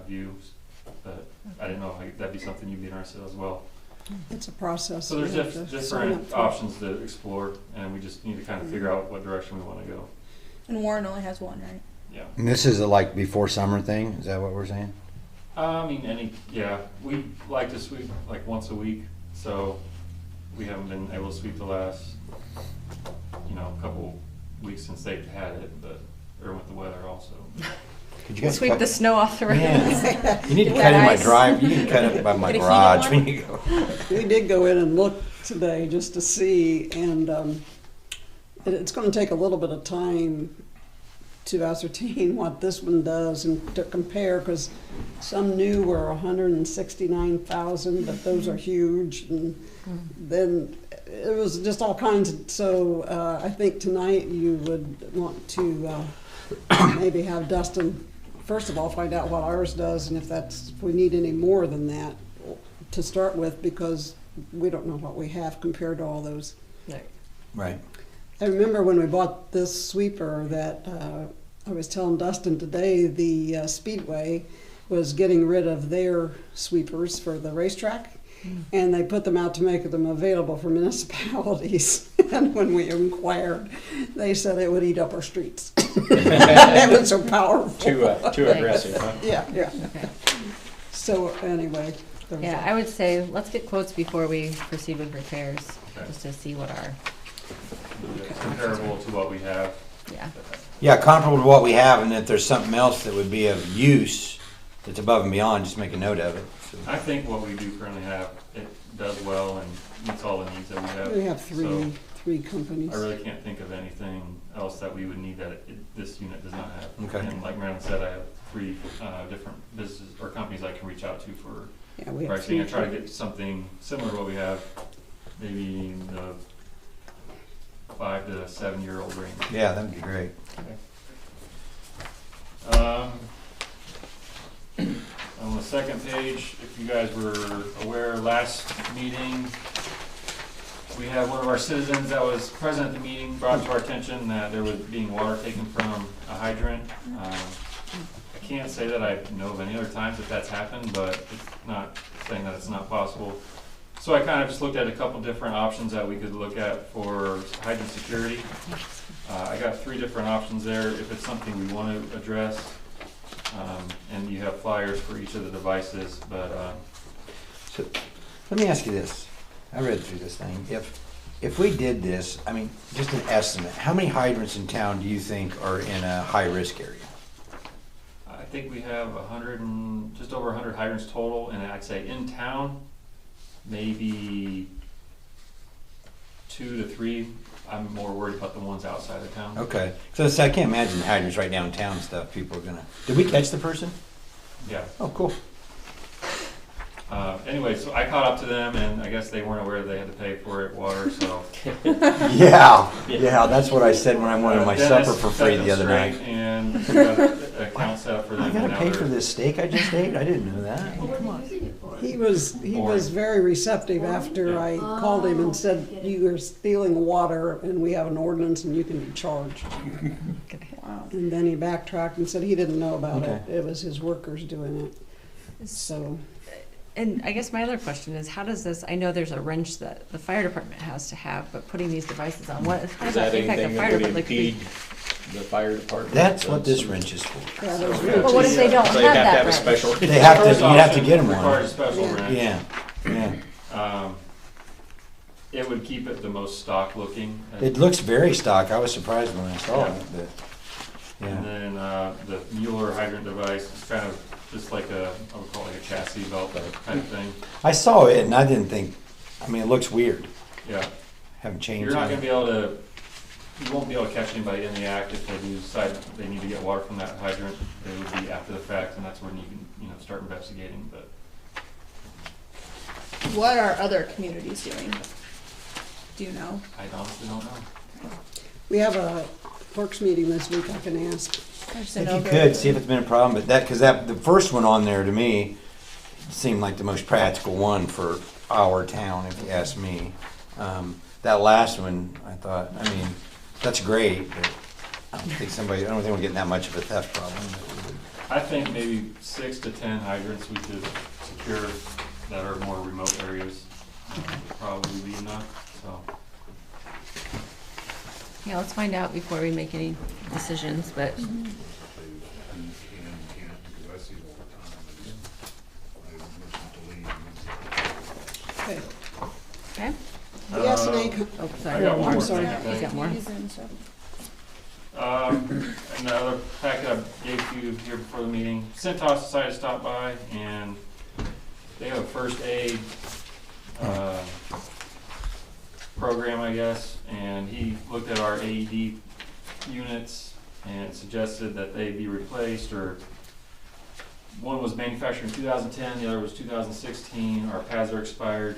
view. But I didn't know if that'd be something you'd be interested in as well. It's a process. So there's you have to sign up different for. options to explore, and we just need to kind of figure out what direction we want to go. And Warren only has one, right? Yeah. And this is a like before summer thing? Is that what we're saying? I mean, we like to sweep like once a week, so we haven't been able to sweep the last, couple weeks since they've had it, but, or with the weather also. Could you guys Sweep cut- the snow off the road. Yeah. You need to Get cut in that my ice. drive, you need to cut it by my Get a heated garage one? when you go. We did go in and look today just to see, and it's going to take a little bit of time to ascertain what this one does and to compare, because some new were 169,000, but those are huge, and then it was just all kinds of, so I think tonight you would want to maybe have Dustin, first of all, find out what ours does, and if we need any more than that to start with, because we don't know what we have compared to all those. Right. I remember when we bought this sweeper that I was telling Dustin today, the Speedway was getting rid of their sweepers for the racetrack, and they put them out to make them available for municipalities. And when we inquired, they said it would eat up our streets. It was so powerful. Too aggressive, huh? Yeah. Okay. So anyway. there was Yeah, that. I would say let's get quotes before we proceed with repairs, Okay. just to see what our, Comparable to what we have. yeah. Yeah, comparable to what we have, and if there's something else that would be of use that's above and beyond, just make a note of it. So- I think what we do currently have, it does well and meets all the needs that we have. We have So three companies. I really can't think of anything else that we would need that this unit does not have. Okay. And like Marilyn said, I have 3 different businesses or companies I can reach out to for Yeah, we have pricing. I three. try to get something similar to what we have, maybe in the 5 to 7 year old range. Yeah, that would be great. On the second page, if you guys were aware, last meeting, we had one of our citizens that was present at the meeting brought to our attention that there was being water taken from a hydrant. I can't say that I know of any other times that that's happened, but it's not saying that it's not possible. So I kind of just looked at a couple different options that we could look at for hydrant security. I got 3 different options there if it's something we want to address. And you have flyers for each of the devices, but So, let me ask you this. I read through this thing. If we did this, I mean, just an estimate, how many hydrants in town do you think are in a high-risk area? I think we have just over 100 hydrants total, and I'd say in town, maybe 2 to 3. I'm more worried about the ones outside of town. Okay. So I can't imagine the hydrants right downtown and stuff. People are gonna. Did we catch the person? Yeah. Oh, cool. Anyway, so I caught up to them, and I guess they weren't aware they had to pay for it, water, so. Yeah. That's what I said when I wanted my Dennis supper for set free them the other night. straight, and we got an account set up for them. I gotta and now pay for they're- this steak I just ate? I didn't know that. What were you using it for? He was very receptive after I called him and said, you are stealing water and we have an ordinance and you can be charged. Wow. And then he backtracked and said he didn't know about it. Okay. It was his workers doing it. So, And I guess my other question is, how does this, I know there's a wrench that the fire department has to have, but putting these devices on, how Is does that that impact the anything fire that would department? Like, could impede we- the fire department? That's what this wrench is for. yeah, those Yeah. But what if they don't So have they have to that have a wrench? special. They have to. First You'd have to option get them requires one. a special Yeah. wrench. Yeah. It would keep it the most stock looking. It looks very stock. I was surprised when I saw it. But, And yeah. then the Mueller hydrant device is kind of just like I would call it like a chassis belt kind of thing. I saw it and I didn't think. I mean, it looks weird. Yeah. Haven't changed. You're not on gonna it. be able to, you won't be able to catch anybody in the act if they do decide they need to get water from that hydrant. It would be after the fact, and that's when you can, start investigating, but. What are other communities doing? Do you know? I honestly don't know. we have a clerks meeting this week, I can ask. I just If didn't know you there could was- see if it's been a problem, but because the first one on there to me seemed like the most practical one for our town, if you ask me. That last one, I thought, I mean, that's great, but I don't think we're getting that much of a theft problem. I think maybe 6 to 10 hydrants we could secure that are more remote areas. Would probably be enough, so. Yeah, let's find out before we make any decisions, but Who can, can't, because I see it all the time. I listen to Lee. Okay. okay. BSNA, Oh, I sorry. got one I'm more sorry. thing, I He's think. got more. These and stuff. I in the other packet I gave to you here before the meeting, Centos decided to stop by, and they have a first aid program, I guess, and he looked at our AED units and suggested that they be replaced, or one was manufactured in 2010, the other was 2016. Our pads are expired.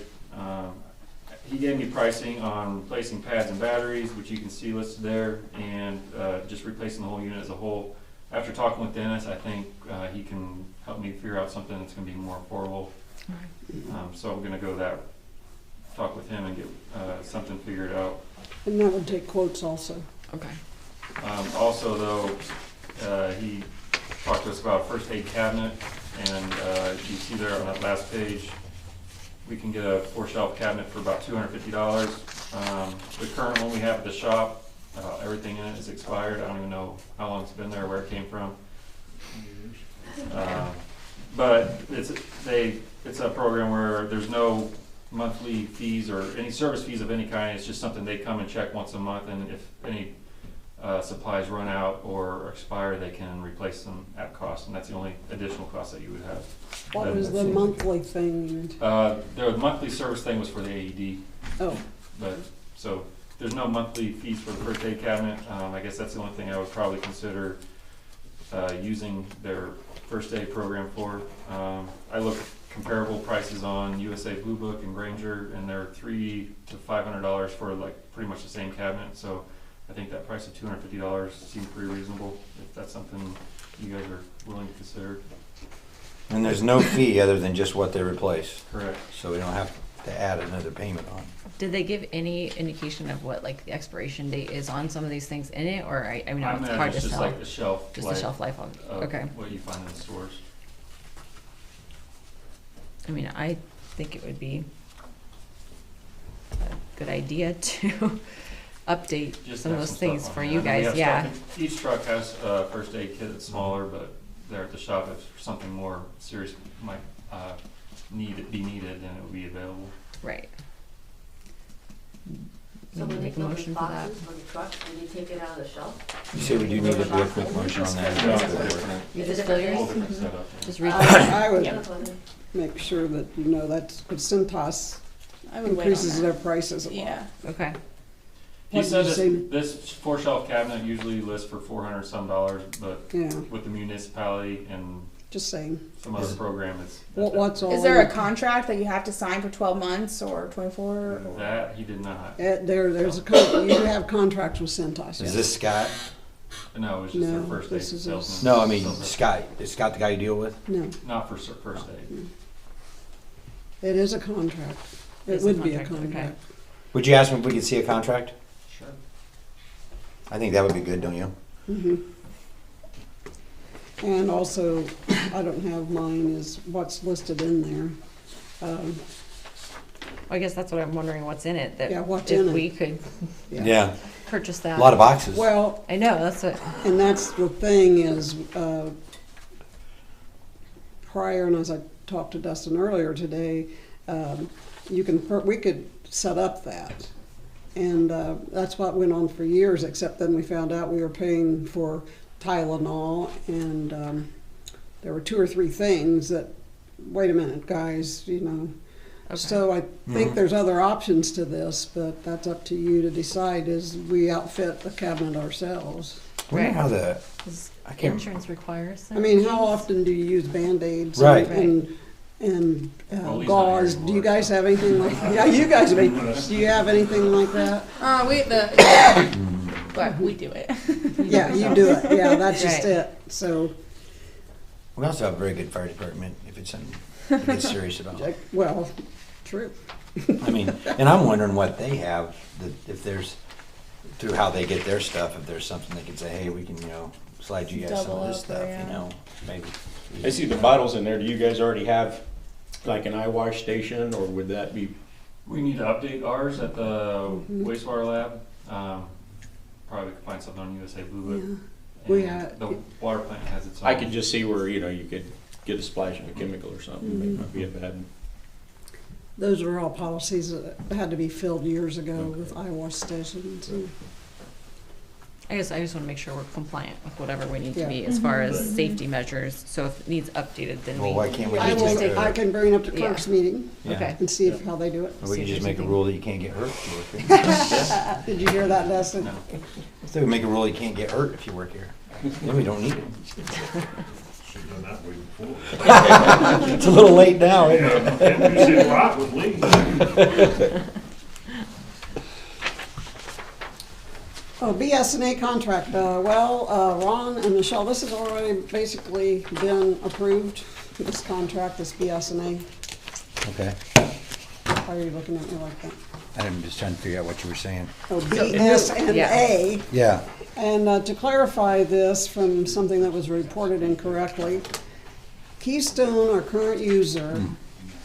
He gave me pricing on replacing pads and batteries, which you can see listed there, and just replacing the whole unit as a whole. After talking with Dennis, I think he can help me figure out something that's going to be more affordable. So I'm going to go that, talk with him and get something figured out. And that would take quotes also. Okay. Also, though, he talked to us about a first aid cabinet, and you see there on that last page, we can get a 4-shelf cabinet for about $250. The current one we have at the shop, everything in it is expired. I don't even know how long it's been there, where it came from. But it's a program where there's no monthly fees or any service fees of any kind. It's just something they come and check once a month, and if any supplies run out or expire, they can replace them at cost, and that's the only additional cost that you would have. What was the monthly thing? The monthly service thing was for the AED. Oh. But, so, there's no monthly fees for the first aid cabinet. I guess that's the only thing I would probably consider using their first aid program for. I looked comparable prices on USA Blue Book and Granger, and they're $300 to $500 for like pretty much the same cabinet. So I think that price of $250 seems pretty reasonable, if that's something you guys are willing to consider. And there's no fee other than just what they replace. Correct. So we don't have to add another payment on. Did they give any indication of what like the expiration date is on some of these things in it, or I mean, it's hard to just tell. like the shelf. Just the shelf life of okay. What you find in the stores. I mean, I think it would be a good idea to update Just some of have those some things stuff for on you hand. guys. Yeah. Each truck has a first aid kit that's smaller, but there at the shop, if something more serious might be needed, then it would be available. Right. So when they Make a fill the motion for that. boxes for the truck, when you take it out of the shelf? You say we do need to do a quick motion on that. No, it's a different, You just fill yours? whole different setup. Just read. I would That's what it- make sure that you know that's because Cintas I would wait increases on their that. prices a lot. Yeah. Okay. He What said did you this 4-shelf cabinet usually lists for $400 some, but Yeah, with the municipality and just saying. some other program, it's What's all Is there a in- contract that you have to sign for 12 months or 24? Or? that he did not. There's you have contracts with Cintas. Is yes. this Scott? No, it was just their No, first aid this is salesman. No, I mean Scott. Is Scott the guy you deal with? No, Not for first aid. it is a contract. It It's a would be a contract, okay. contract. Would you ask him if we could see a contract? Sure. I think that would be good, don't you? Hmm. And also, I don't have mine, is what's listed in there. I guess that's what I'm wondering. What's in it? That Yeah, what's if in it? we could Yeah. purchase that. A lot of boxes. Well, I know that's what. and that's the thing is, prior, and as I talked to Dustin earlier today, we could set up that. And that's what went on for years, except then we found out we were paying for Tylenol, and there were 2 or 3 things that, wait a minute, guys, you know. Okay. So I think Mhm. there's other options to this, but that's up to you to decide, is we outfit the cabinet ourselves. I wonder Right. how the Does I can't. insurance requires. I mean, how often do you use Band-Aids? Right. And Well, he's not gauze? here Do you anymore, guys so. have anything like, yeah, you guys, do you have anything like that? But we do it. Yeah, you do it, yeah, that's just Right. it, so, We also have a very good fire department if it's something to get serious about. well, true. I mean, and I'm wondering what they have, that if there's, through how they get their stuff, if there's something they can say, hey, we can, slide you guys some Double of this up, or stuff, yeah. maybe. I see the bottles in there. Do you guys already have like an eye wash station, or would that be? We need to update ours at the Mhm. wastewater lab. Probably could find something on USA Blue Book. We And had- the water plant has its own. I could just see where you could get a splash of a chemical or something. Mhm. Might not be a bad. Those were all policies that had to be filled years ago with eye wash stations. I just want to make sure we're compliant with whatever we need to Yeah. be as far as safety measures. So if it needs updated, then Well, why can't we I just make I a, can bring it up to Yeah. clerk's meeting Okay. and see how they do it. we can just make a rule that you can't get hurt if you work here? Did you hear that, Dustin? So we make a rule you can't get hurt if you work here. Then we don't need it. Should've done that way before. It's a little late now, isn't it? Yeah, you see a lot with Lee. Oh, BSNA contract, Ron and Michelle, this has already basically been approved, this contract, this BSNA. Okay. Why are you looking at me like that? I'm just trying to figure out what you were saying. Oh, BSNA. Yeah. And to clarify this from something that was reported incorrectly, Keystone, our current user,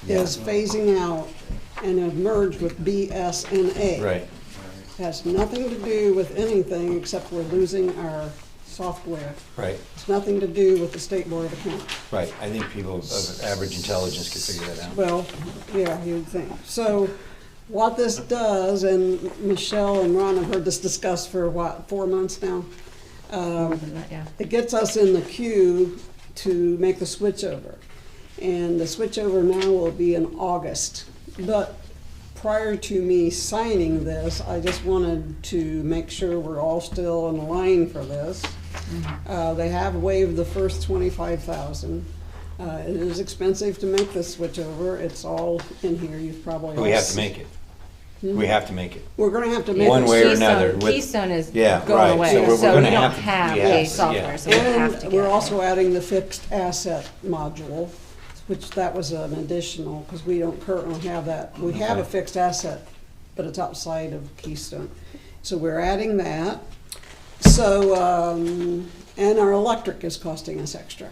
is phasing out and have merged with BSNA. Right. Has nothing to do with anything except we're losing our software. Right. It's nothing to do with the State Board of Accounts. Right. I think people of average intelligence could figure that out. Well, yeah, you'd think. So what this does, and Michelle and Ron have heard this discussed for what, 4 months now? Yeah. It gets us in the queue to make the switch over. And the switch over now will be in August. But prior to me signing this, I just wanted to make sure we're all still in line for this. They have waived the first 25,000. It is expensive to make this switch over. It's all in here. You've probably. But we have to make it. We have to make it. We're going to have to make One it. way or another. with- Keystone is Yeah, going right. away, So we're so gonna we don't have to- have we a have to, software, yeah. so we have to And get we're it. also adding the fixed asset module, which that was an additional, because we don't currently have that. We have a fixed asset, but it's outside of Keystone. So we're adding that. So, and our electric is costing us extra.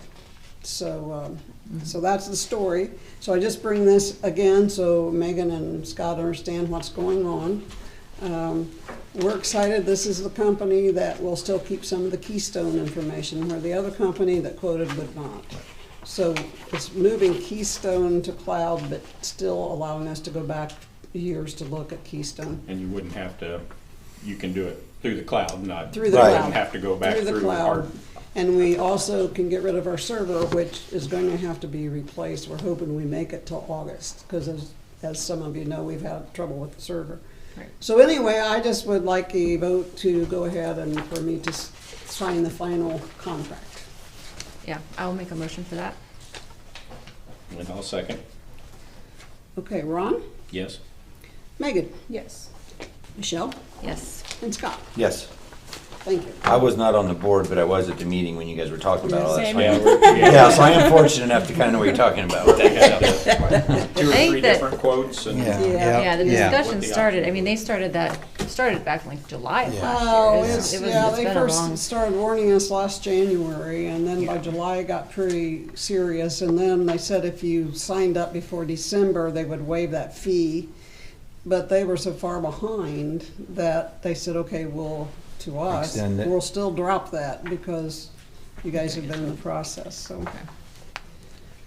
So, so that's the story. So I just bring this again so Megan and Scott understand what's going on. We're excited. This is the company that will still keep some of the Keystone information, where the other company that quoted would not. So it's moving Keystone to cloud, but still allowing us to go back years to look at Keystone. And you wouldn't have to, you can do it through the cloud, not. Through the Right. cloud. Wouldn't have to go back Through the through cloud. hard. And we also can get rid of our server, which is going to have to be replaced. We're hoping we make it till August, because as some of you know, we've had trouble with the server. Right. So anyway, I just would like a vote to go ahead and for me to sign the final contract. Yeah, I'll make a motion for that. And I'll second. Okay, Ron, Yes. Megan, Yes. Michelle, Yes. and Scott. Yes. Thank you. I was not on the board, but I was at the meeting when you guys were talking about all that. Same So I Yeah, am- we're- Yeah, so I am fortunate enough to kind of know what you're talking about. Two or I think three that- different quotes and. Yeah. Yeah, the Yeah. discussion What the started, option I mean, they started back in like July of Yeah. last Oh, year. it's, It was- yeah, it's they been a long. first started warning us last January, and then by July it got pretty serious, and then they said if you signed up before December, they would waive that fee. But they were so far behind that they said, okay, well, to us, Extend it. we'll still drop that because you guys have been in the process, so.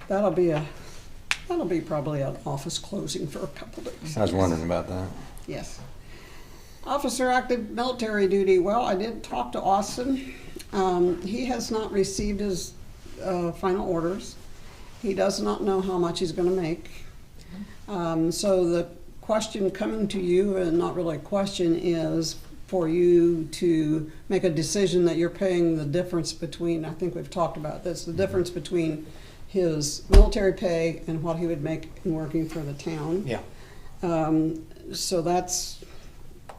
That'll be probably an office closing for a couple days. I was wondering about that. Yes. Officer active military duty, well, I did talk to Austin. He has not received his final orders. He does not know how much he's gonna make. So the question coming to you, and not really a question, is for you to make a decision that you're paying the difference between, I think we've talked about this, the difference between his military pay and what he would make in working for the town. Yeah. So that's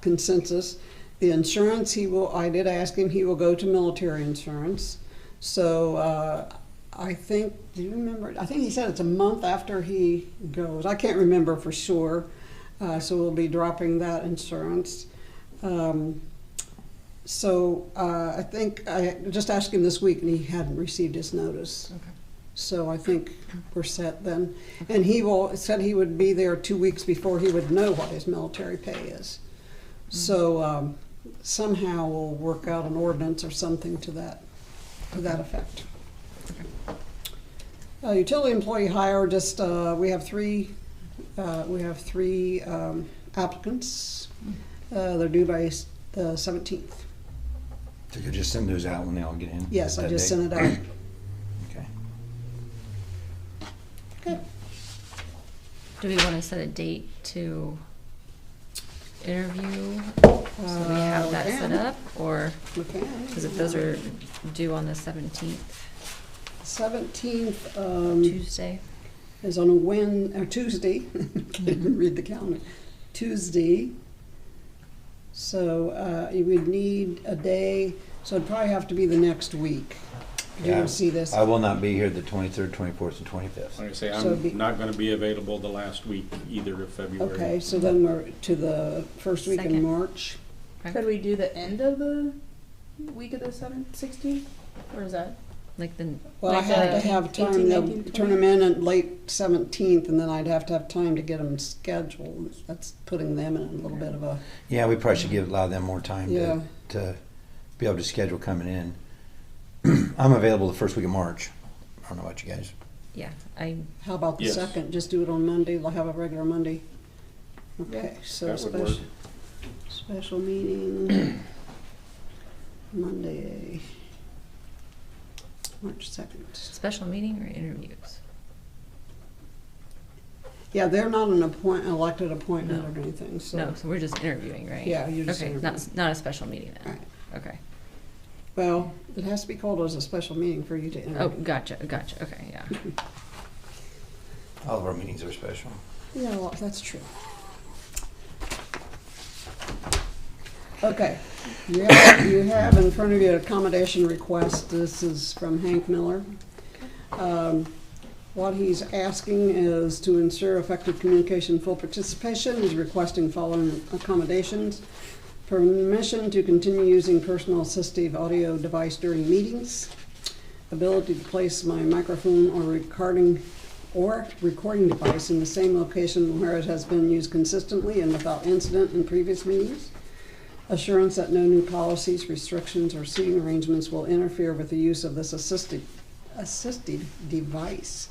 consensus. The insurance, I did ask him, he will go to military insurance. So I think, do you remember? I think he said it's a month after he goes. I can't remember for sure. So we'll be dropping that insurance. I think I just asked him this week and he hadn't received his notice. Okay. So I think we're set then. And said he would be there 2 weeks before he would know what his military pay is. So somehow we'll work out an ordinance or something to that effect. Utility employee hire, just we have three applicants. They're due by the 17th. So you'll just send those out when they all get in? Yes, I that just day? sent it out. Okay. Okay. Do we want to set a date to interview? So we have that set can. up, or, Okay. because if those are due on the 17th, 17th, Tuesday. is on a Tuesday. Can't even read the calendar. Tuesday. So you would need a day, so it'd probably have to be the next week. Do you Yeah. see this? I will not be here the 23rd, 24th, and 25th. Like I say, So it'd be- I'm not gonna be available the last week either of February. Okay, so then we're to the first week in Second. March. Could we do the end of the week of the 16th? Or is that? Like the, Well, I Like have the to have 18, time, they'll 19, turn them in at late 17th, and then I'd have to have time to get them scheduled. That's putting them in a little bit of a, Yeah, we probably should allow them more time Yeah. to be able to schedule coming in. I'm available the first week of March. I don't know about you guys. yeah, how about the Yes. second? Just do it on Monday, we'll have a regular Monday. Okay, so That would work. special meeting, Monday, March 2nd. special meeting or interviews? Yeah, they're not an elected appointment No. or anything, so. No, so we're just interviewing, right? Yeah, you're just Okay, interviewing. not a special meeting then? Right. Okay. Well, it has to be called as a special meeting for you to Oh, interview. gotcha, okay, yeah. All of our meetings are special. Yeah, well, that's true. Okay, you have in front of you an accommodation request. This is from Hank Miller. What he's asking is to ensure effective communication, full participation. He's requesting following accommodations: permission to continue using personal assistive audio device during meetings, ability to place my microphone or recording device in the same location where it has been used consistently and without incident in previous meetings, assurance that no new policies, restrictions, or seating arrangements will interfere with the use of this assisted device.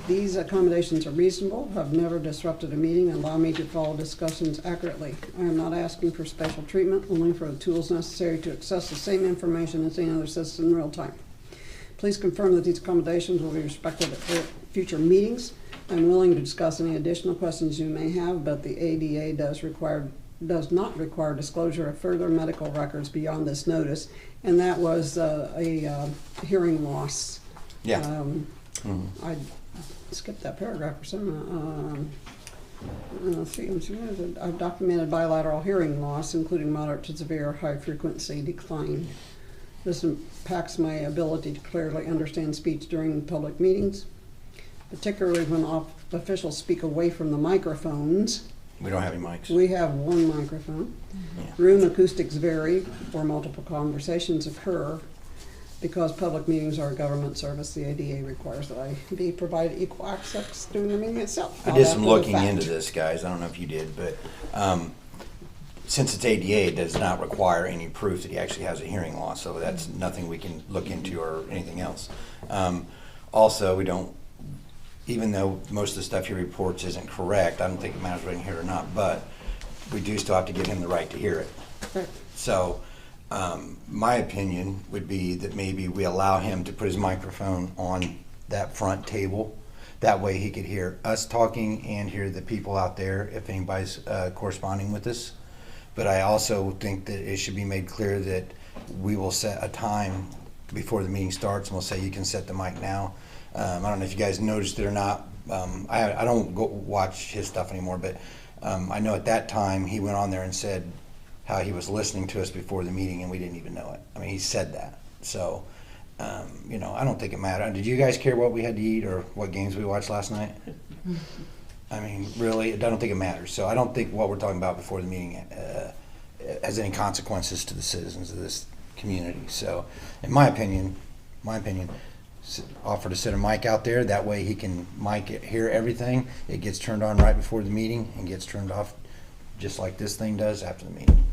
These accommodations are reasonable, have never disrupted a meeting, and allow me to follow discussions accurately. I am not asking for special treatment, only for the tools necessary to access the same information as any other citizen in real time. Please confirm that these accommodations will be respected at future meetings. I'm willing to discuss any additional questions you may have, but the ADA does not require disclosure of further medical records beyond this notice, and that was a hearing loss. Yeah. I skipped that paragraph for some. Let's see, I've documented bilateral hearing loss, including moderate to severe high frequency decline. This impacts my ability to clearly understand speech during public meetings, particularly when officials speak away from the microphones. We don't have any mics. We have one microphone. Yeah. Room acoustics vary or multiple conversations occur. Because public meetings are a government service, the ADA requires that I be provided equal access during the meeting itself. I did some looking into this, guys. I don't know if you did, but since it's ADA, it does not require any proof that he actually has a hearing loss, so that's nothing we can look into or anything else. Also, we don't, even though most of the stuff he reports isn't correct, I don't think it matters whether he can hear it or not, but we do still have to give him the right to hear it. Right. So my opinion would be that maybe we allow him to put his microphone on that front table. That way he could hear us talking and hear the people out there if anybody's corresponding with us. But I also think that it should be made clear that we will set a time before the meeting starts and we'll say you can set the mic now. I don't know if you guys noticed it or not. I don't go watch his stuff anymore, but I know at that time he went on there and said how he was listening to us before the meeting and we didn't even know it. I mean, he said that. So, you know, I don't think it mattered. Did you guys care what we had to eat or what games we watched last night? I mean, really, I don't think it matters. So I don't think what we're talking about before the meeting has any consequences to the citizens of this community. So, in my opinion, offer to set a mic out there. That way he can hear everything. It gets turned on right before the meeting and gets turned off just like this thing does after the meeting.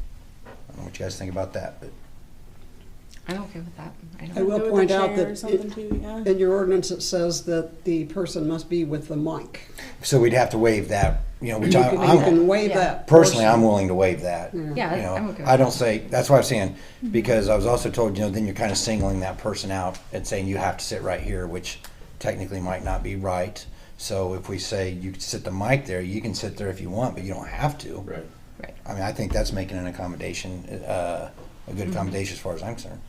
I don't know what you guys think about that, but I'm okay with that. I will Do it point with a out chair that or something too, yeah. in your ordinance, it says that the person must be with the mic. So we'd have to waive that, you know, which You can waive Yeah. that. personally, I'm portion. willing to waive that. Yeah. Yeah, You know, I'm okay with I don't say, that's what I'm saying, because I was also told, you know, then you're kind of singling that person out and saying you have to sit right here, which technically might not be right. So if we say you can sit the mic there, you can sit there if you want, but you don't have to. Right. I mean, I think that's making an accommodation, a good accommodation as far as I'm concerned.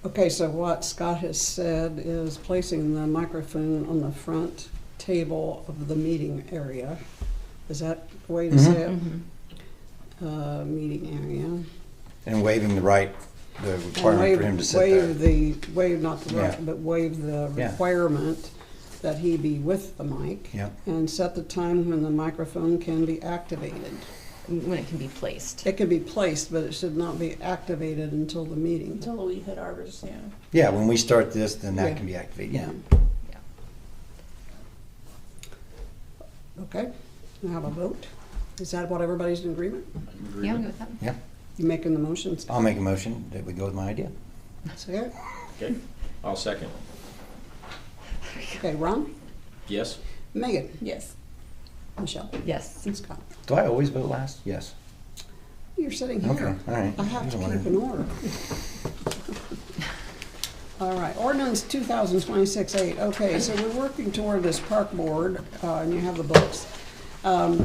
Okay, so what Scott has said is placing the microphone on the front table of the meeting area. Is that the way to say it? Meeting area. And waiving the right, the requirement for him to sit there. Waive not the right, Yeah. but waive the Yeah. requirement that he be with the mic. Yep. And set the time when the microphone can be activated. When it can be placed. It can be placed, but it should not be activated until the meeting. Until we hit ours, yeah. Yeah, when we start this, then that Yeah. can be activated, yeah. Okay, now have a vote. Is that what everybody's in agreement? Yeah, I'm good with that. Yeah, You making the motions? I'll make a motion that we go with my idea. Say it. Okay, I'll second. Okay, Ron, Yes? Megan, Yes. Michelle, Yes. and Scott. Do I always vote last? Yes. You're sitting here. Okay, all right. I have to Just keep wondering. an order. All right, ordinance 2026-8. Okay, so we're working toward this park board, and you have the books. I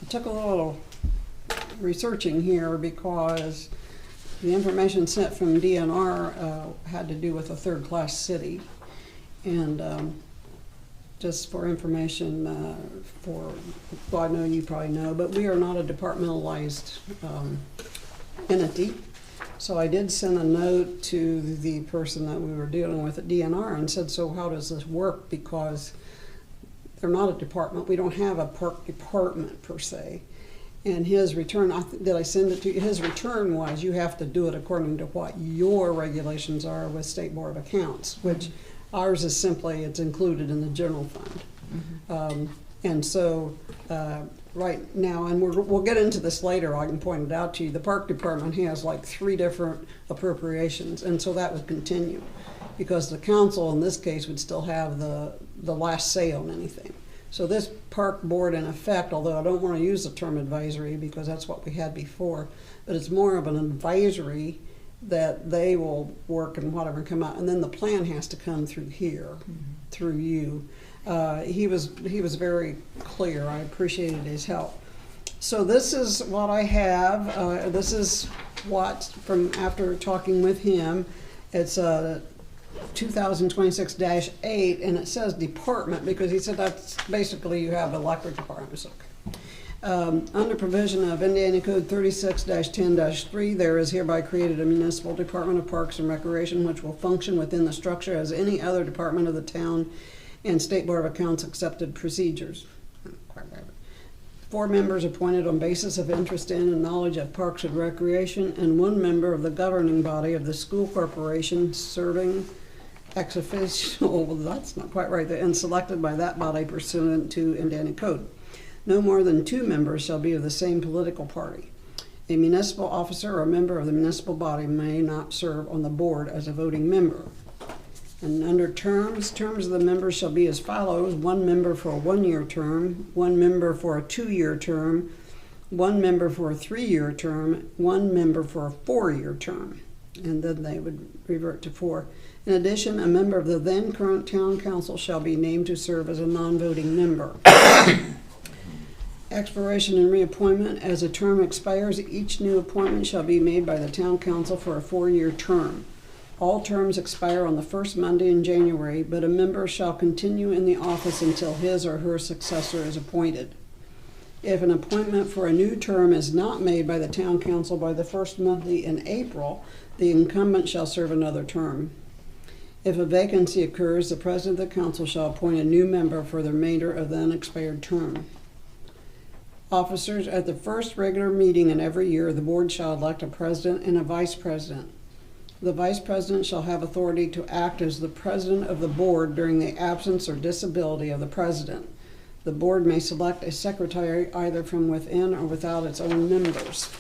took a little researching here because the information sent from DNR had to do with a third-class city. And just for information, well, I know you probably know, but we are not a departmentalized entity. So I did send a note to the person that we were dealing with at DNR and said, so how does this work? Because they're not a department. We don't have a park department per se. And his return, did I send it to you? His return was you have to do it according to what your regulations are with State Board of Accounts, which ours is simply, it's included in the general fund. And so right now, and we'll get into this later, I can point it out to you, the park department has like 3 different appropriations, and so that would continue. Because the council in this case would still have the last say on anything. So this park board in effect, although I don't want to use the term advisory because that's what we had before, but it's more of an advisory that they will work and whatever come out, and then the plan has to come through here, through you. He was very clear. I appreciated his help. So this is what I have. This is what, from after talking with him, it's 2026-8, and it says department because he said that's basically you have electric departments. Under provision of Indiana Code 36-10-3, there is hereby created a municipal department of Parks and Recreation which will function within the structure as any other department of the town and State Board of Accounts accepted procedures. 4 members appointed on basis of interest in and knowledge of Parks and Recreation, and 1 member of the governing body of the school corporation serving ex officio, well, that's not quite right, and selected by that body pursuant to Indiana Code. No more than 2 members shall be of the same political party. A municipal officer or a member of the municipal body may not serve on the board as a voting member. And under terms of the members shall be as follows: 1 member for a 1-year term, 1 member for a 2-year term, 1 member for a 3-year term, 1 member for a 4-year term. And then they would revert to 4. In addition, a member of the then current town council shall be named to serve as a non-voting member. Expiration and reappointment. As a term expires, each new appointment shall be made by the town council for a 4-year term. All terms expire on the first Monday in January, but a member shall continue in the office until his or her successor is appointed. If an appointment for a new term is not made by the town council by the first Monday in April, the incumbent shall serve another term. If a vacancy occurs, the president of the council shall appoint a new member for the remainder of the unexpired term. Officers, at the first regular meeting in every year, the board shall elect a president and a vice president. The vice president shall have authority to act as the president of the board during the absence or disability of the president. The board may select a secretary either from within or without its own members.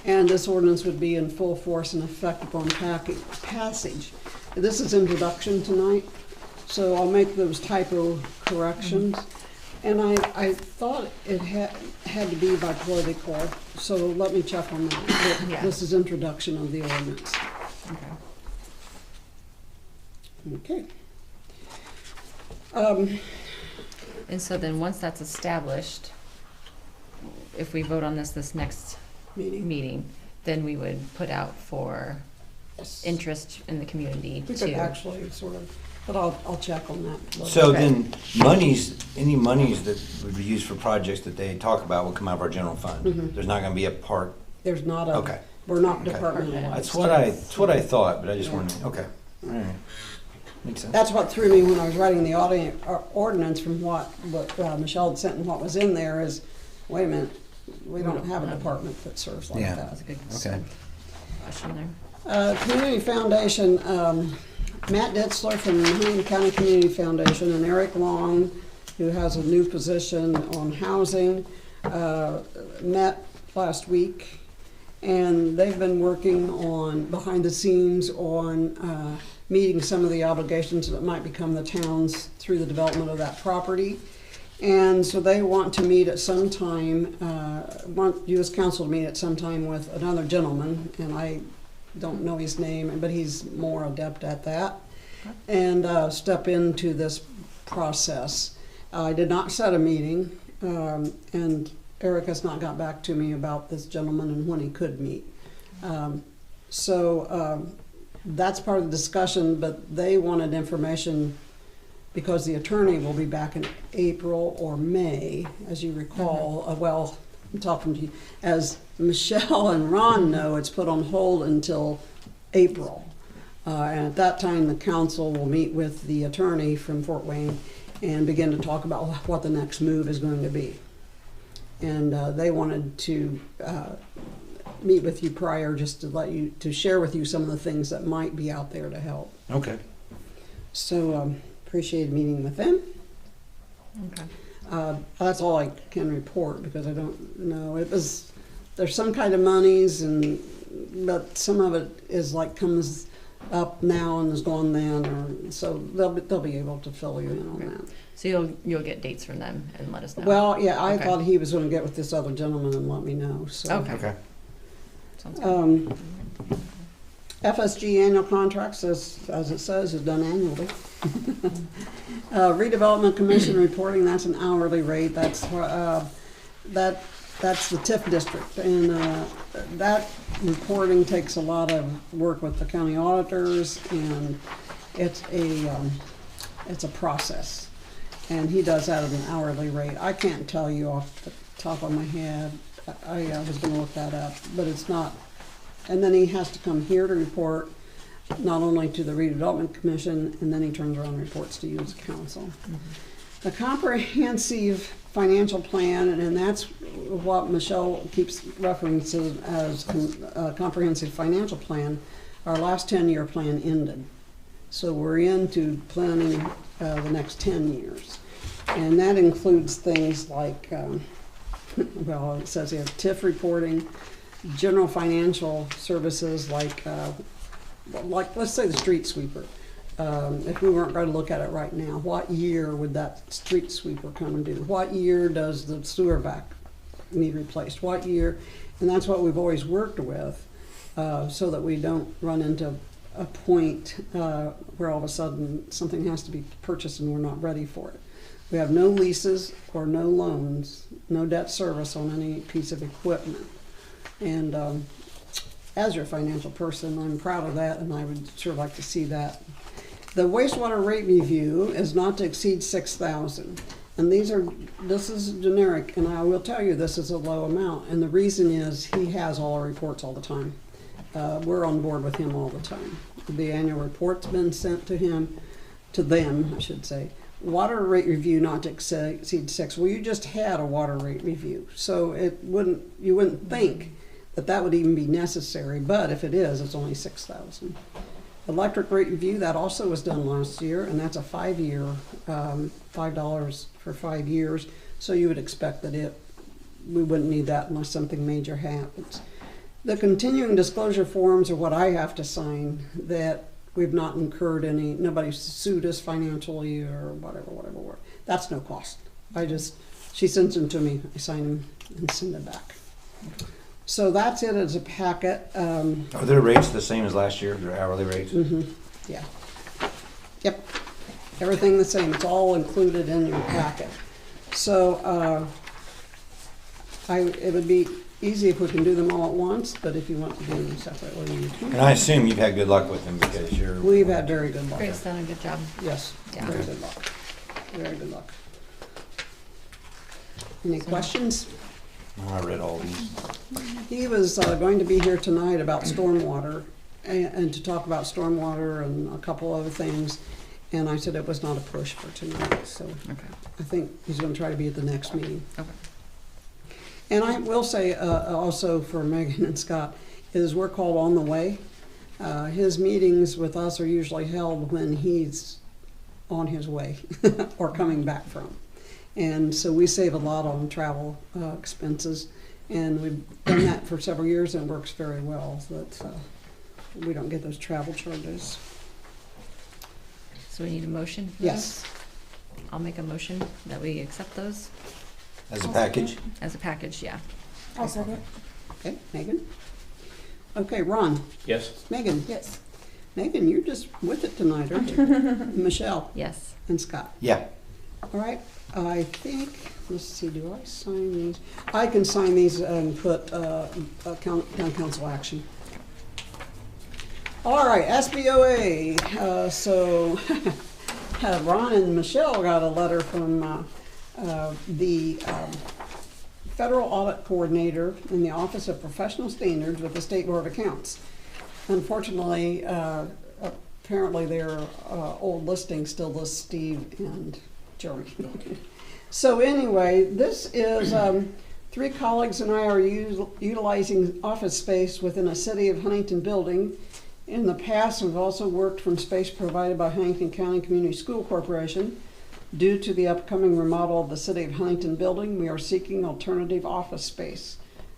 And this ordinance would be in full force and effect upon passage. This is introduction tonight, so I'll make those typo corrections. And I thought it had to be by political, so let me check on that. But Yeah. this is introduction of the ordinance. Okay. And so then, once that's established, if we vote on this next meeting, then we would put out for interest in the community We to. could actually sort of, but I'll check on that. So Okay. then, any monies that would be used for projects that they talk about will come out of our general fund? Mhm. There's not gonna be a part, There's not a, okay. we're not Okay. departmental. That's what I thought, but I just wanted, okay, all right. Makes sense. That's what threw me when I was writing the ordinance from what Michelle had sent and what was in there is, wait a minute, we don't have a department that serves like Yeah. that. That's a good Okay. question there. Community Foundation, Matt Ditzler from Huntington County Community Foundation and Eric Long, who has a new position on housing, met last week. And they've been working on, behind the scenes, on meeting some of the obligations that might become the town's through the development of that property. And so they want to meet at some time, want U.S. Council to meet at some time with another gentleman, and I don't know his name, but he's more adept at that, and step into this process. I did not set a meeting, and Eric has not got back to me about this gentleman and when he could meet. So that's part of the discussion, but they wanted information because the attorney will be back in April or May, as you recall. Well, I'm talking to you. As Michelle and Ron know, it's put on hold until April. And at that time, the council will meet with the attorney from Fort Wayne and begin to talk about what the next move is going to be. And they wanted to meet with you prior, just to share with you some of the things that might be out there to help. Okay. So appreciated meeting with them. Okay. That's all I can report because I don't know. There's some kind of monies, but some of it is like comes up now and is gone then, or so they'll be able to fill you in on that. So you'll get dates from them and let us know. Well, yeah, I Okay. thought he was going to get with this other gentleman and let me know. So. Okay. Okay. Sounds good. FSG annual contracts, as it says, is done annually. Redevelopment Commission reporting, that's an hourly rate. That's the TIF district, and that reporting takes a lot of work with the county auditors, and it's a process. And he does that at an hourly rate. I can't tell you off the top of my head. I was going to look that up, but it's not. And then he has to come here to report not only to the Redevelopment Commission, and then he turns around and reports to you as council. The comprehensive financial plan, and that's what Michelle keeps referencing as comprehensive financial plan. Our last 10-year plan ended. So we're into planning the next 10 years. And that includes things like, well, it says here, TIF reporting, general financial services like let's say the street sweeper. If we weren't going to look at it right now, what year would that street sweeper come and do? What year does the sewer vac need replaced? What year? And that's what we've always worked with, so that we don't run into a point where all of a sudden something has to be purchased and we're not ready for it. We have no leases or no loans, no debt service on any piece of equipment. And as your financial person, I'm proud of that, and I would sure like to see that. The wastewater rate review is not to exceed $6,000, and this is generic, and I will tell you this is a low amount, and the reason is he has all our reports all the time. We're on board with him all the time. The annual report's been sent to them, I should say. Water rate review not to exceed 6. Well, you just had a water rate review, so you wouldn't think that would even be necessary, but if it is, it's only $6,000. Electric rate review, that also was done last year, and that's a 5-year, $5 for 5 years, so you would expect that we wouldn't need that unless something major happens. The continuing disclosure forms are what I have to sign, that we've not incurred any, nobody sued us financially or whatever. That's no cost. She sends them to me, I sign them and send it back. So that's it as a packet. Are their rates the same as last year, their hourly rates? Yeah. Yep. Everything the same. It's all included in your packet. So it would be easy if we can do them all at once, but if you want to do them separately, you can. And I assume you've had good luck with them because you're. We've had very good luck. Grace done a good job. Yes, Yeah. very good luck. Very good luck. Any questions? I read all these. He was going to be here tonight about stormwater and to talk about stormwater and a couple other things. And I said it was not a push for tonight, so Okay. I think he's going to try to be at the next meeting. Okay. And I will say also for Megan and Scott is we're called on the way. His meetings with us are usually held when he's on his way or coming back from. And so we save a lot on travel expenses, and we've done that for several years and it works very well. So that we don't get those travel charges. So we need a motion for Yes. those? I'll make a motion that we accept those As a package? as a package, yeah. I'll second. Okay, Megan? Okay, Ron? Yes? Megan? Yes. Megan, you're just with it tonight, aren't you? Michelle Yes. and Scott. Yeah. All right, I think, let's see, do I sign these? I can sign these and put town council action. All right, SBOA. So Ron and Michelle got a letter from the Federal Audit Coordinator in the Office of Professional Standards with the State Board of Accounts. Unfortunately, apparently their old listing still lists Steve and Jeremy. So anyway, this is 3 colleagues and I are utilizing office space within a City of Huntington building. In the past, we've also worked from space provided by Huntington County Community School Corporation. Due to the upcoming remodel of the City of Huntington building, we are seeking alternative office space.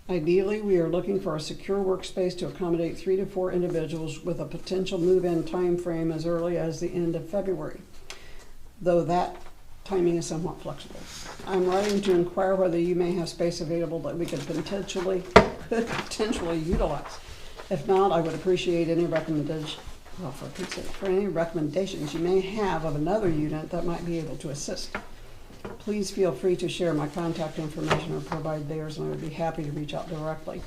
Ideally, we are looking for a secure workspace to accommodate 3 to 4 individuals with a potential move-in time frame as early as the end of February, though that timing is somewhat flexible. I'm writing to inquire whether you may have space available that we could potentially utilize. If not, I would appreciate any recommendations you may have of another unit that might be able to assist. Please feel free to share my contact information or provide theirs, and I would be happy to reach out directly.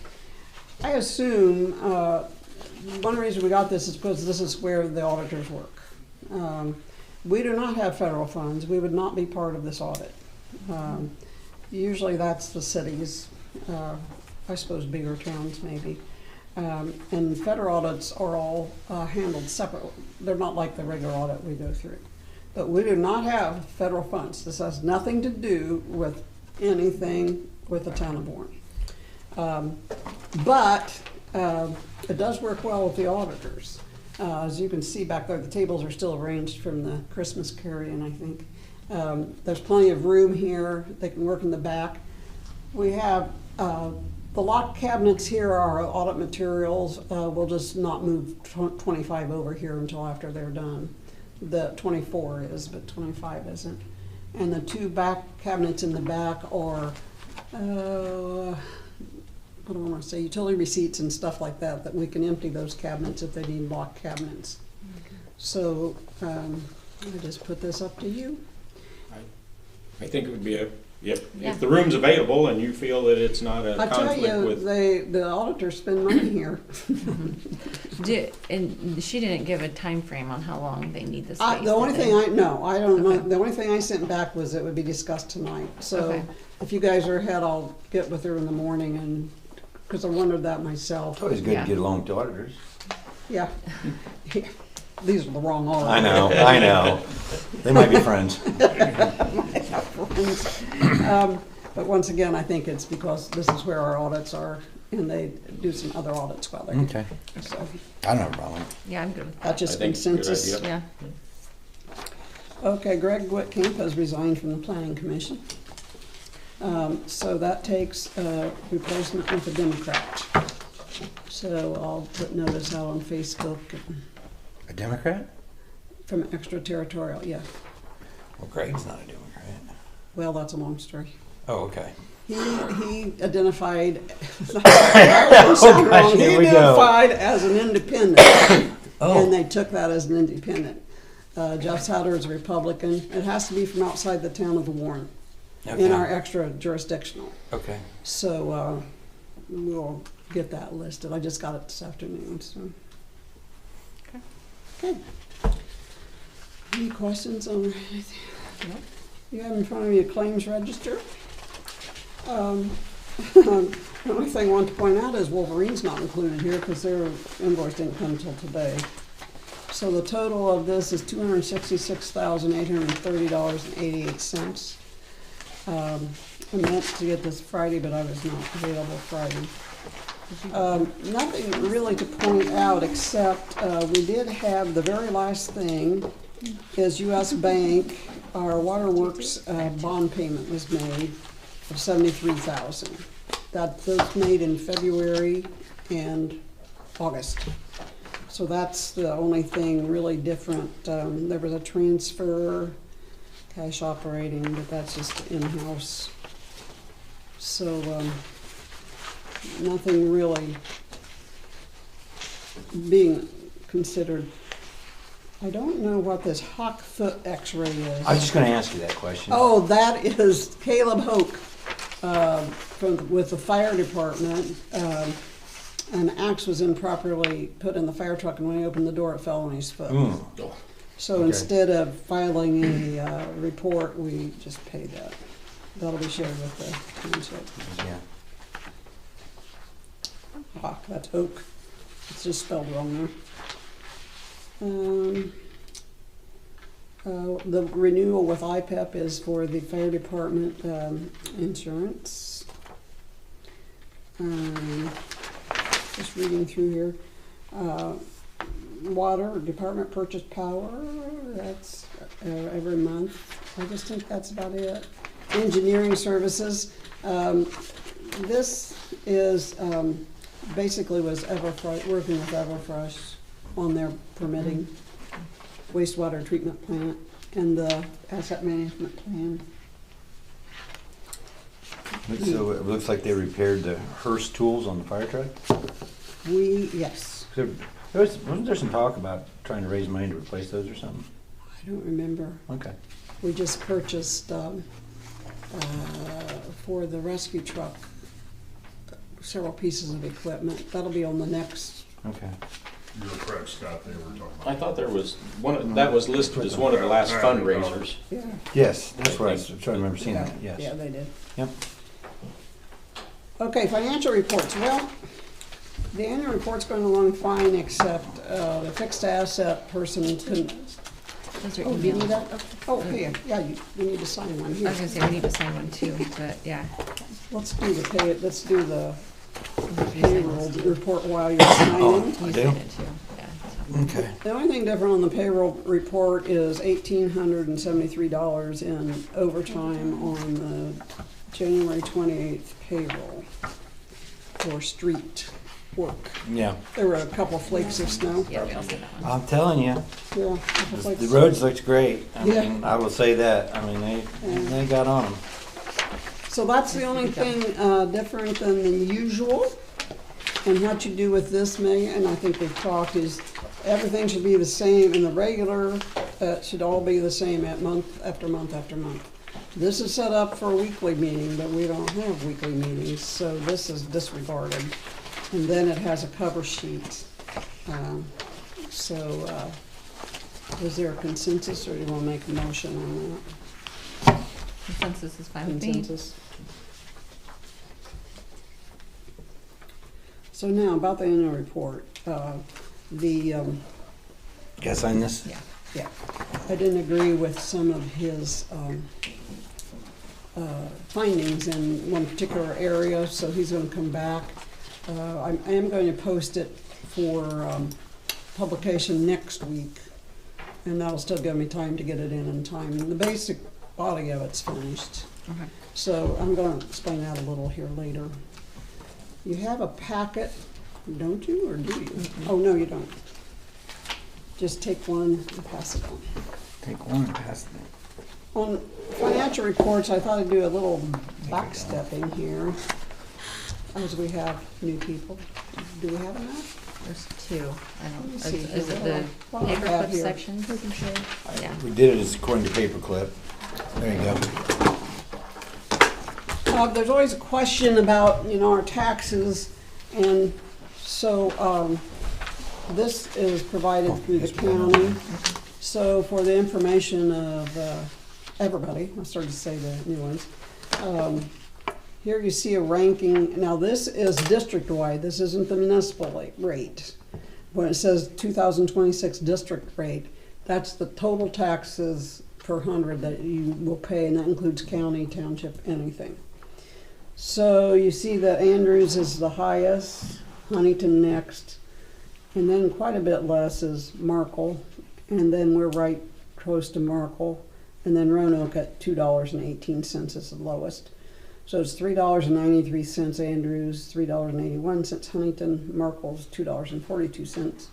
I assume one reason we got this is because this is where the auditors work. We do not have federal funds. We would not be part of this audit. Usually that's the cities, I suppose bigger towns maybe. And federal audits are all handled separately. They're not like the regular audit we go through. But we do not have federal funds. This has nothing to do with anything with the town of Bourne. But it does work well with the auditors. As you can see back there, the tables are still arranged from the Christmas carrying, I think. There's plenty of room here. They can work in the back. We have the locked cabinets here are audit materials. We'll just not move 25 over here until after they're done. The 24 is, but 25 isn't. And the 2 back cabinets in the back are, what do I want to say, utility receipts and stuff like that, that we can empty those cabinets if they need locked cabinets. Okay. So I just put this up to you. I think it would be if the room's available and you feel that it's not a conflict with. I tell you, the auditors spend money here. And she didn't give a time frame on how long they need the space. The only thing I don't know. The only thing I sent back was it would be discussed tonight. So if you guys are ahead, I'll get with her in the morning, and because I wondered that myself. It's always good to get along to auditors. Yeah. These are the wrong auditors. I know. They might be friends. But once again, I think it's because this is where our audits are, and they do some other audits while they're here. Okay. So I don't have a problem. Yeah, I'm good with that. that's just I think it's a good consensus. idea. Yeah. Okay, Greg Whitcamp has resigned from the Planning Commission. So that takes replacement with a Democrat. So I'll put notice out on Facebook A Democrat? from extraterritorial, yeah. Well, Greg's not a Democrat. Well, that's a long story. Oh, okay. He identified, wrong. He here we go. identified as an independent, Oh. and they took that as an independent. Jeff Souter is a Republican. It has to be from outside the town of Warren Okay. in our extra jurisdictional. Okay. So we'll get that listed. I just got it this afternoon. So. Okay. Good. Any questions on anything? Nope. You have in front of you a claims register. The only thing I want to point out is Wolverine's not included here because their invoice didn't come until today. So the total of this is $266,830.88. I meant to get this Friday, but I was not available Friday. Nothing really to point out except we did have the very last thing is U.S. Bank. Our waterworks bond payment was made of $73,000. That was made in February and August. So that's the only thing really different. There was a transfer, cash operating, but that's just in-house. So nothing really being considered. I don't know what this Hawk foot x-ray is. I was just going to ask you that question. Oh, that is Caleb Hoke with the fire department. An axe was improperly put in the fire truck, and when he opened the door, it fell on his foot. So Okay. instead of filing a report, we just paid that. That'll be shared with the township. Yeah. Hawk, that's Hoke. It's just spelled wrong there. The renewal with IPEP is for the fire department insurance. Just reading through here. Water department purchase power, that's every month. I just think that's about it. Engineering services. This is basically was Everfresh, working with Everfresh on their permitting wastewater treatment plant and the asset management plan. So it looks like they repaired the Hearst tools on the fire truck? Yes. Wasn't there some talk about trying to raise money to replace those or something? I don't remember. Okay. We just purchased for the rescue truck several pieces of equipment. That'll be on the next. Okay. You're correct, Scott, they were talking about. I thought there was that was listed as one of the last fundraisers. Yeah. Yes, that's what I was trying to remember seeing that, yes. Yeah, they did. Yep. Okay, financial reports. Well, the annual report's going along fine, except the fixed asset person couldn't. Those are Oh, do you need emails. that? Oh, here, yeah, you need to sign one I here. was gonna say we need to sign one too, but yeah. Let's do the payroll report while you're signing. You do? sign it too. Yeah. Okay. The only thing different on the payroll report is $1,873 in overtime on the January 28th payroll for street work. Yeah. There were a couple flakes of snow. Yeah, we all signed that one. I'm telling you, Yeah, a couple the flakes. roads looked great. I Yeah. mean, I will say that. I mean, they got on them. So that's the only thing different than the usual. And what you do with this, May, and I think we've talked, is everything should be the same in the regular, should all be the same at month after month after month. This is set up for a weekly meeting, but we don't have weekly meetings, so this is disregarded. And then it has a cover sheet. Is there a consensus, or do you want to make a motion on that? Consensus is fine with me. Consensus. So now, about the annual report, Can I sign this? yeah, I didn't agree with some of his findings in one particular area, so he's gonna come back. I am going to post it for publication next week, and that'll still give me time to get it in time. The basic body of it's finished. Okay. So I'm going to explain that a little here later. You have a packet Don't you, or do you? Oh, no, you don't. Just take one and pass it on. Take one and pass it. On financial reports, I thought I'd do a little backstepping here, as we have new people. Do we have enough? There's two. I don't, Let me is see is it here. the What do I have paperclip here? section? Yeah. We did it as according to paperclip. There you go. There's always a question about, our taxes, and so, this is provided through the county. So for the information of everybody, I started to say the new ones, here you see a ranking. Now this is district-wide, this isn't the municipal rate. When it says 2026 district rate, that's the total taxes per 100 that you will pay, and that includes county, township, anything. So you see that Andrews is the highest, Huntington next, and then quite a bit less is Markle, and then we're right close to Markle, and then Roanoke at $2.18 is the lowest. So it's $3.93 Andrews, $3.81 Huntington, Markle's $2.42,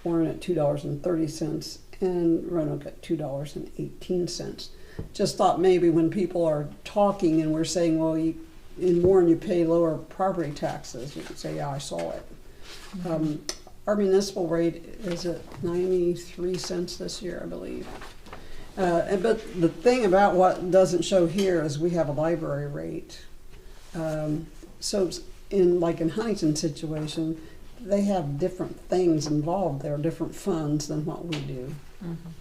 Warren at $2.30, and Roanoke at $2.18. Just thought maybe when people are talking and we're saying, well, in Warren you pay lower property taxes, you could say, yeah, I saw it. Our municipal rate is at 93 cents this year, I believe. But the thing about what doesn't show here is we have a library rate. So in Huntington's situation, they have different things involved there, different funds than what we do.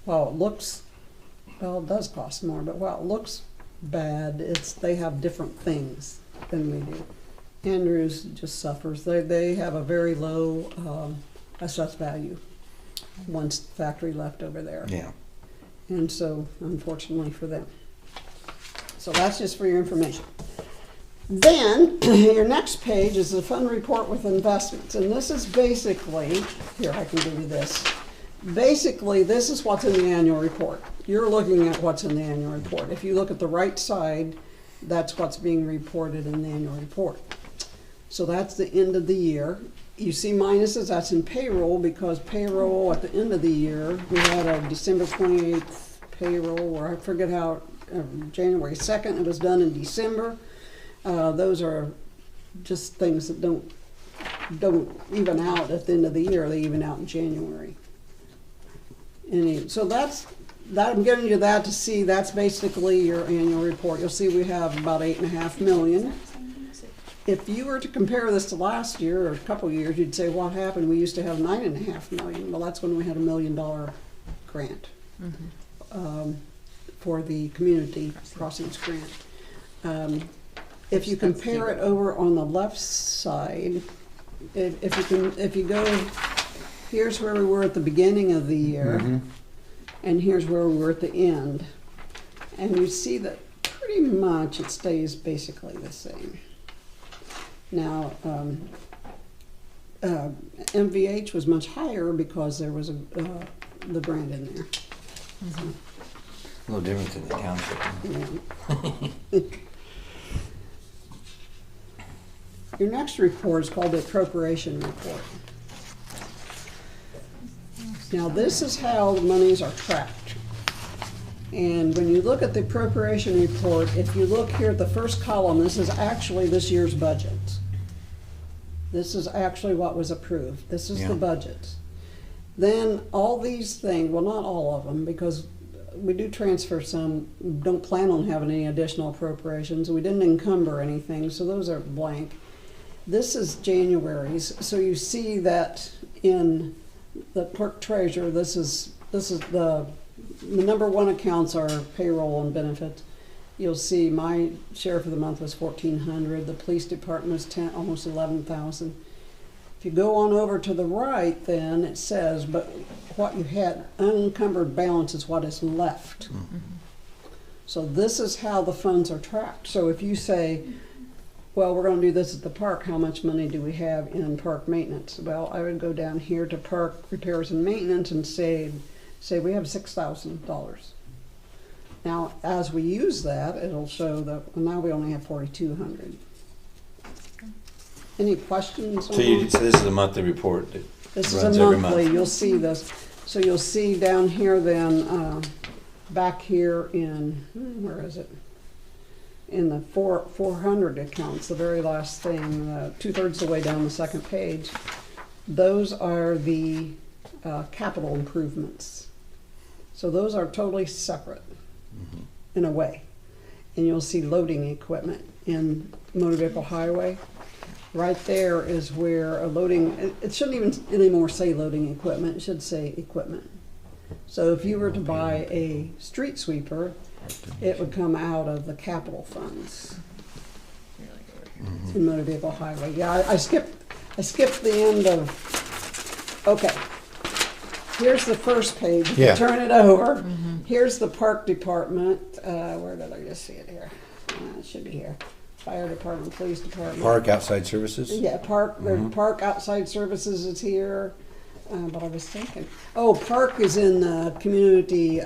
Well, it does cost more, but while it looks bad, they have different things than we do. Andrews just suffers. They have a very low assessed value once the factory left over there. Yeah. And so, unfortunately for them. So that's just for your information. Then, your next page is the fund report with investments. And this is basically, here, I can give you this. Basically, this is what's in the annual report. You're looking at what's in the annual report. If you look at the right side, that's what's being reported in the annual report. So that's the end of the year. You see minuses, that's in payroll, because payroll at the end of the year, we had a December 28th payroll, or I forget how, January 2nd, it was done in December. Those are just things that don't even out at the end of the year, they even out in January. So that I'm giving you that to see, that's basically your annual report. You'll see we have about $8.5 million. If you were to compare this to last year or a couple of years, you'd say, what happened? We used to have $9.5 million. Well, that's when we had $1 million grant for the community crossings grant. If you compare it over on the left side, if you go, here's where we were at the beginning of the year, and here's where we were at the end, and you see that pretty much it stays basically the same. Now, MVH was much higher because there was the grant in there. A little different in the township. Yeah. Your next report is called the appropriation report. Now, this is how the monies are tracked. And when you look at the appropriation report, if you look here at the first column, this is actually this year's budget. This is actually what was approved. This is the budget. Then all these things, well, not all of them, because we do transfer some, we don't plan on having any additional appropriations. We didn't encumber anything, so those are blank. This is January's, so you see that in the clerk treasurer, this is the number one accounts are payroll and benefits. You'll see my share for the month was $1,400. The police department was almost 11,000. If you go on over to the right, then it says, but what you had unencumbered balance is what is left. So this is how the funds are tracked. So if you say, well, we're going to do this at the park, how much money do we have in park maintenance? Well, I would go down here to park repairs and maintenance and say we have $6,000. Now, as we use that, it'll show that now we only have $4,200. Any questions on So that? so this is a monthly report that This is runs a every monthly, month. you'll see this. So you'll see down here then, back here in, where is it? In the 400 accounts, the very last thing, 2/3 of the way down the second page. Those are the capital improvements. So those are totally separate in a way. And you'll see loading equipment in motor vehicle highway. Right there is where a loading, it shouldn't even anymore say loading equipment, it should say equipment. So if you were to buy a street sweeper, it would come out of the capital funds in motor vehicle highway. Yeah, I skipped the end of, okay. Here's the first page. If you Yeah. turn it over, here's the park department. Where did I just see it here? It should be here. Fire department, police department. Park outside services? Yeah, park, the park outside services is here. But I was thinking, park is in community,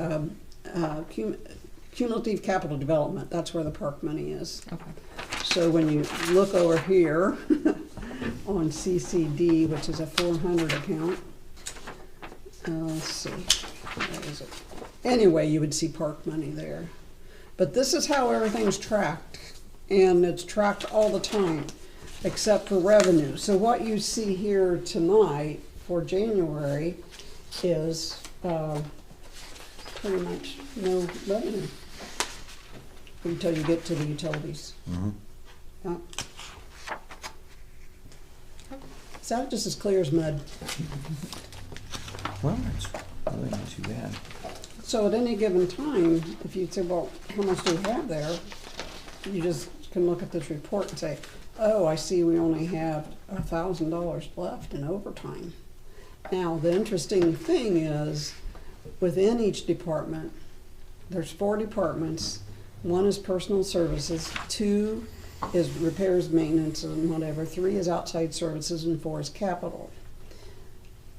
cumulative capital development. That's where the park money is. Okay. So when you look over here on CCD, which is a 400 account, let's see, where is it? Anyway, you would see park money there. But this is how everything's tracked, and it's tracked all the time, except for revenue. So what you see here tonight for January is pretty much no revenue until you get to the utilities. Yeah. Is that just as clear as mud? Well, it's really not too bad. So at any given time, if you say, well, how much do we have there? You just can look at this report and say, oh, I see we only have $1,000 left in overtime. Now, the interesting thing is, within each department, there's 4 departments. 1 is personal services, 2 is repairs, maintenance, and whatever, 3 is outside services, and 4 is capital.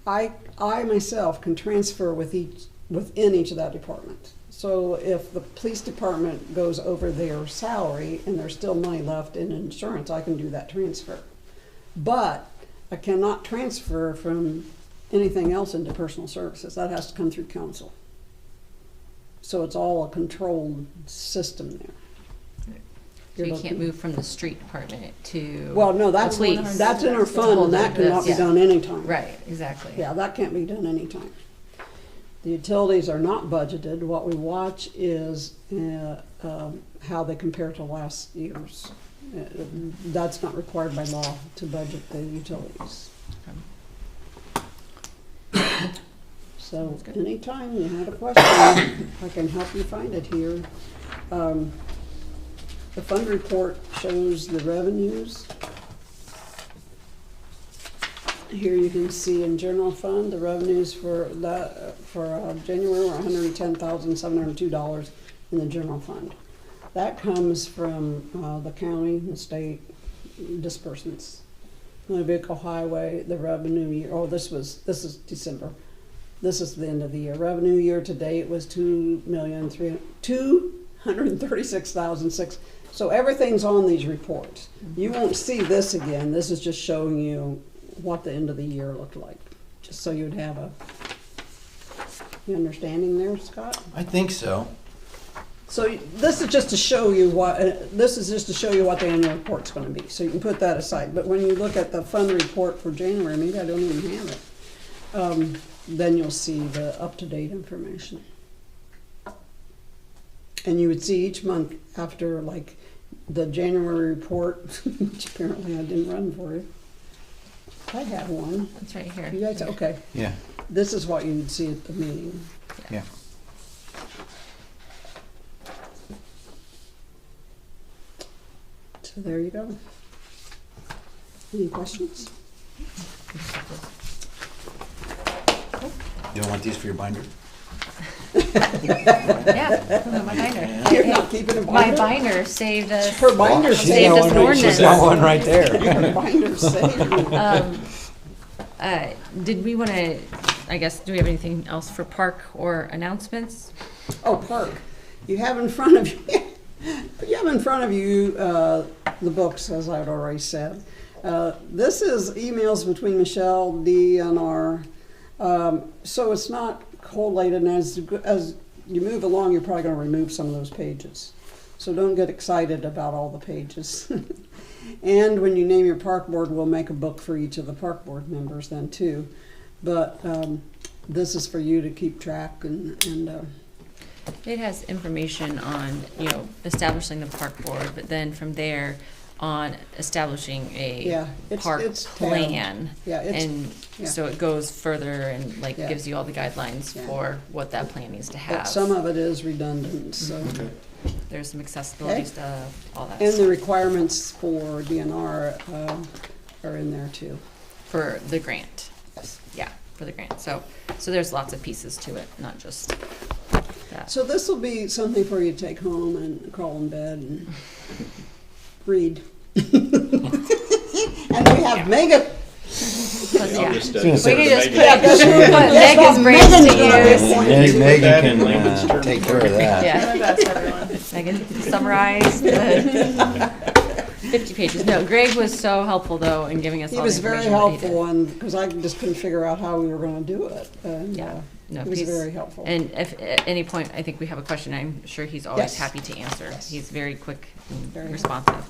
I myself can transfer within each of that department. So if the police department goes over their salary and there's still money left in insurance, I can do that transfer. But I cannot transfer from anything else into personal services. That has to come through council. So it's all a controlled system there. So you can't move from the street department to Well, no, the police. that's in our fund, and that cannot be Yeah. done anytime. Right, exactly. Yeah, that can't be done anytime. The utilities are not budgeted. What we watch is how they compare to last year's. That's not required by law to budget the utilities. So anytime you have a question, I can help you find it here. The fund report shows the revenues. Here you can see in general fund, the revenues for January were $110,702 in the general fund. That comes from the county and state disbursements. Motor vehicle highway, the revenue year, this is December. This is the end of the year. Revenue year to date was $2,236,006. So everything's on these reports. You won't see this again. This is just showing you what the end of the year looked like, just so you'd have you understanding there, Scott? I think so. So this is just to show you what the annual report's going to be. So you can put that aside. But when you look at the fund report for January, maybe I don't even have it. Then you'll see the up-to-date information. And you would see each month after, like, the January report, which apparently I didn't run for you. I have one. It's right here. You guys, okay. Yeah. This is what you would see at the meeting. Yeah. So there you go. Any questions? You don't want these for your binder? Yeah, my binder. You're not keeping a My binder? binder saved us. Her binder She's saved got us one an right- She's ordinance. got one right there. Her binder saved. Did we want to, I guess, do we have anything else for park or announcements? Oh, park. You have in front of you, the books, as I'd already said. This is emails between Michelle, Dee, and R. So it's not collated, and as you move along, you're probably going to remove some of those pages. So don't get excited about all the pages. And when you name your park board, we'll make a book for each of the park board members then too. But this is for you to keep track and It has information on, establishing the park board, but then from there on establishing a park plan. So it goes further and gives you all the guidelines for what that plan needs to have. But some of it is redundant, so. Mm-hmm. There's some accessibility stuff, all that And stuff. the requirements for DNR are in there too. For the grant. Yes. Yeah, for the grant. So there's lots of pieces to it, not just that. So this will be something for you to take home and crawl in bed and read. And we have Megan. Yeah. I'll just, We can just put Yes, Megan's brains to Megan. use. Megan can take care of that. Yeah. That's everyone. Megan, summarize the 50 pages. No, Greg was so helpful though in giving us He all was the very information that he did. helpful, and because I just couldn't figure out how we were going to do it. And, Yeah. No, he was he's very helpful. And if at any point I think we have a question, I'm sure he's always Yes. happy to answer. Yes. He's very quick and Very responsive.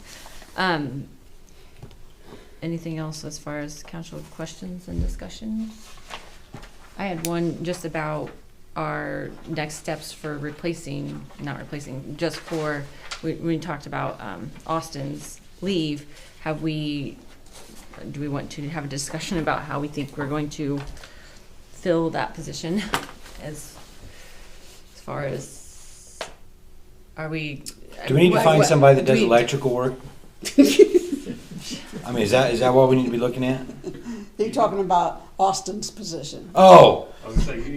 Anything else as far as council questions and discussion? I had one just about our next steps for just for, we talked about Austin's leave. Do we want to have a discussion about how we think we're going to fill that position as far as, are we? Do we need to find somebody that does do we- electrical work? I mean, is that what we need to be looking at? You're talking about Austin's position. Oh,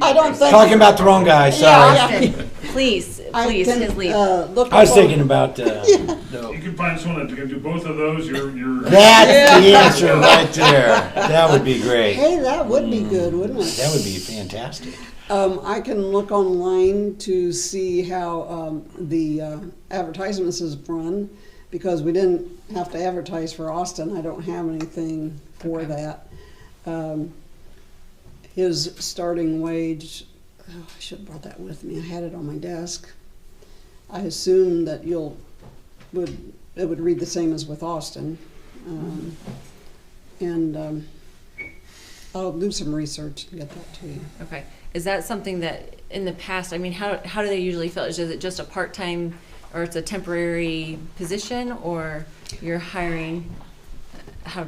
I don't think. talking about the wrong guy, sorry. Austin, please, I his can, leave. look I was up thinking on- about, You can find someone that can do both of those, you're. that's the answer right there. That would be great. Hey, that would be good, wouldn't it? That would be fantastic. I can look online to see how the advertisements is run, because we didn't have to advertise for Austin. I don't have anything for that. His starting wage, I should have brought that with me. I had it on my desk. I assume that it would read the same as with Austin. I'll do some research and get that to you. Okay. Is that something that in the past, I mean, how do they usually fill? Is it just a part-time or it's a temporary position, or you're hiring? How?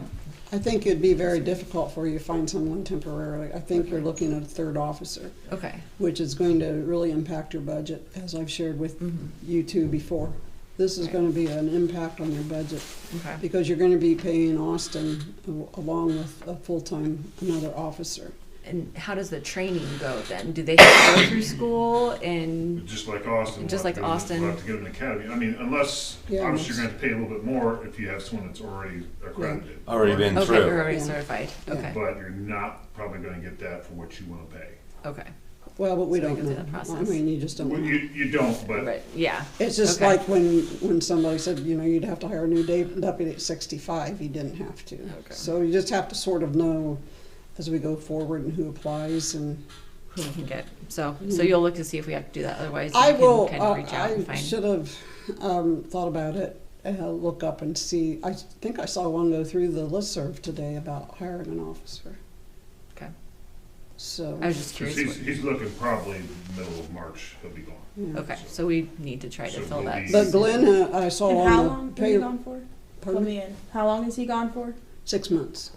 I think it'd be very difficult for you to find someone temporarily. I think you're looking at a third officer, Okay. which is going to really impact your budget, as I've shared with you two before. This is going to be an impact on your budget, Okay. because you're going to be paying Austin along with a full-time another officer. And how does the training go then? Do they have to go through school and? Just like Austin. Just like Austin. We'll have to get an academy. I mean, unless, Yeah, obviously you're going to have to pay a little bit more if you have someone that's already accredited. Already been Okay, through. you're already Yeah. certified. Yeah. Okay. But you're not probably going to get that for what you want to pay. Okay. Well, but we So we don't go through know. that process. I mean, you just don't Well, know. you don't, but But yeah. It's just Okay. like when somebody said, you'd have to hire a new deputy at 65. You didn't have to. Okay. So you just have to sort of know as we go forward and who applies and. Who we can get. So you'll look to see if we have to do that. Otherwise, I you will. can kind of reach out and I find. should have thought about it. Look up and see. I think I saw one go through the listserv today about hiring an officer. Okay. So. I was just because curious. he's looking probably middle of March, he'll be gone. Yeah. Okay, so we need to try to So fill we'll that. be- But Glenn, I saw And on how the long is pay. he gone for? Fill Pardon me? me in. How long is he gone for? 6 months.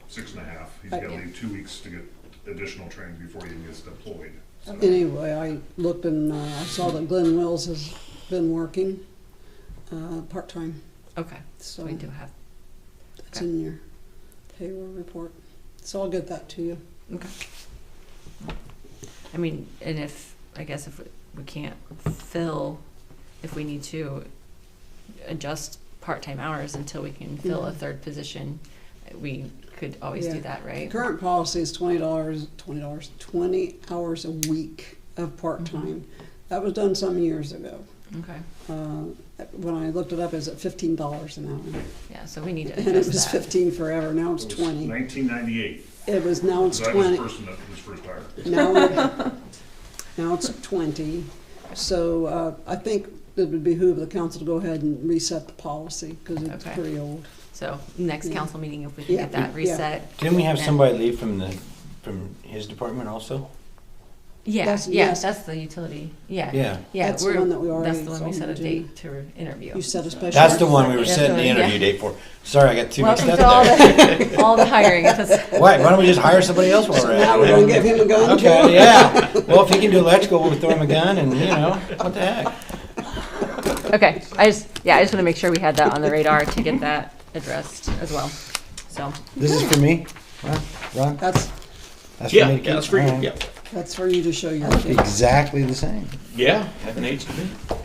6.5. He's got to Yeah. leave 2 weeks to get additional training before he even gets deployed. So Anyway, I looked and I saw that Glenn Wills has been working part-time. Okay, So so we do have. it's Okay. in your payroll report. So I'll get that to you. Okay. I mean, and if we can't fill, if we need to adjust part-time hours until we can fill a third position, we could always Yeah. do that, right? Current policy is $20 hours a week of part-time. That was done some years ago. Okay. when I looked it up, is at $15 an hour. Yeah, so we need to And it address was that. 15 forever, now it's It was 20. 1998. It was, now it's That was 20. his first hire. Now it's 20. So I think it would behoove the council to go ahead and reset the policy, because it's Okay. pretty old. So next Yeah. council meeting, if we can Yeah, get that yeah. reset. Didn't we have And- somebody leave from his department also? Yeah, That's- yeah, yes. that's the utility. Yeah. Yeah. Yeah, That's the we're, one that we already that's the one we saw set a him date to interview. You set a special. That's the one we were Yeah, setting the yeah. interview date for. Sorry, I got too mixed Welcome up to there. all the hiring. Why don't we just hire somebody else while we're Now at we're it? gonna give him a gun too? Okay, yeah. Well, if he can do electrical, we'll throw him a gun and, what the heck? Okay, I just want to make sure we had that on the radar to get that addressed as well. So, This is for me? Ron? That's That's Yeah, for me to yeah, that's keep? for you, All right. yeah. That's for you to show your That's kids. exactly the same. Yeah, that needs to be.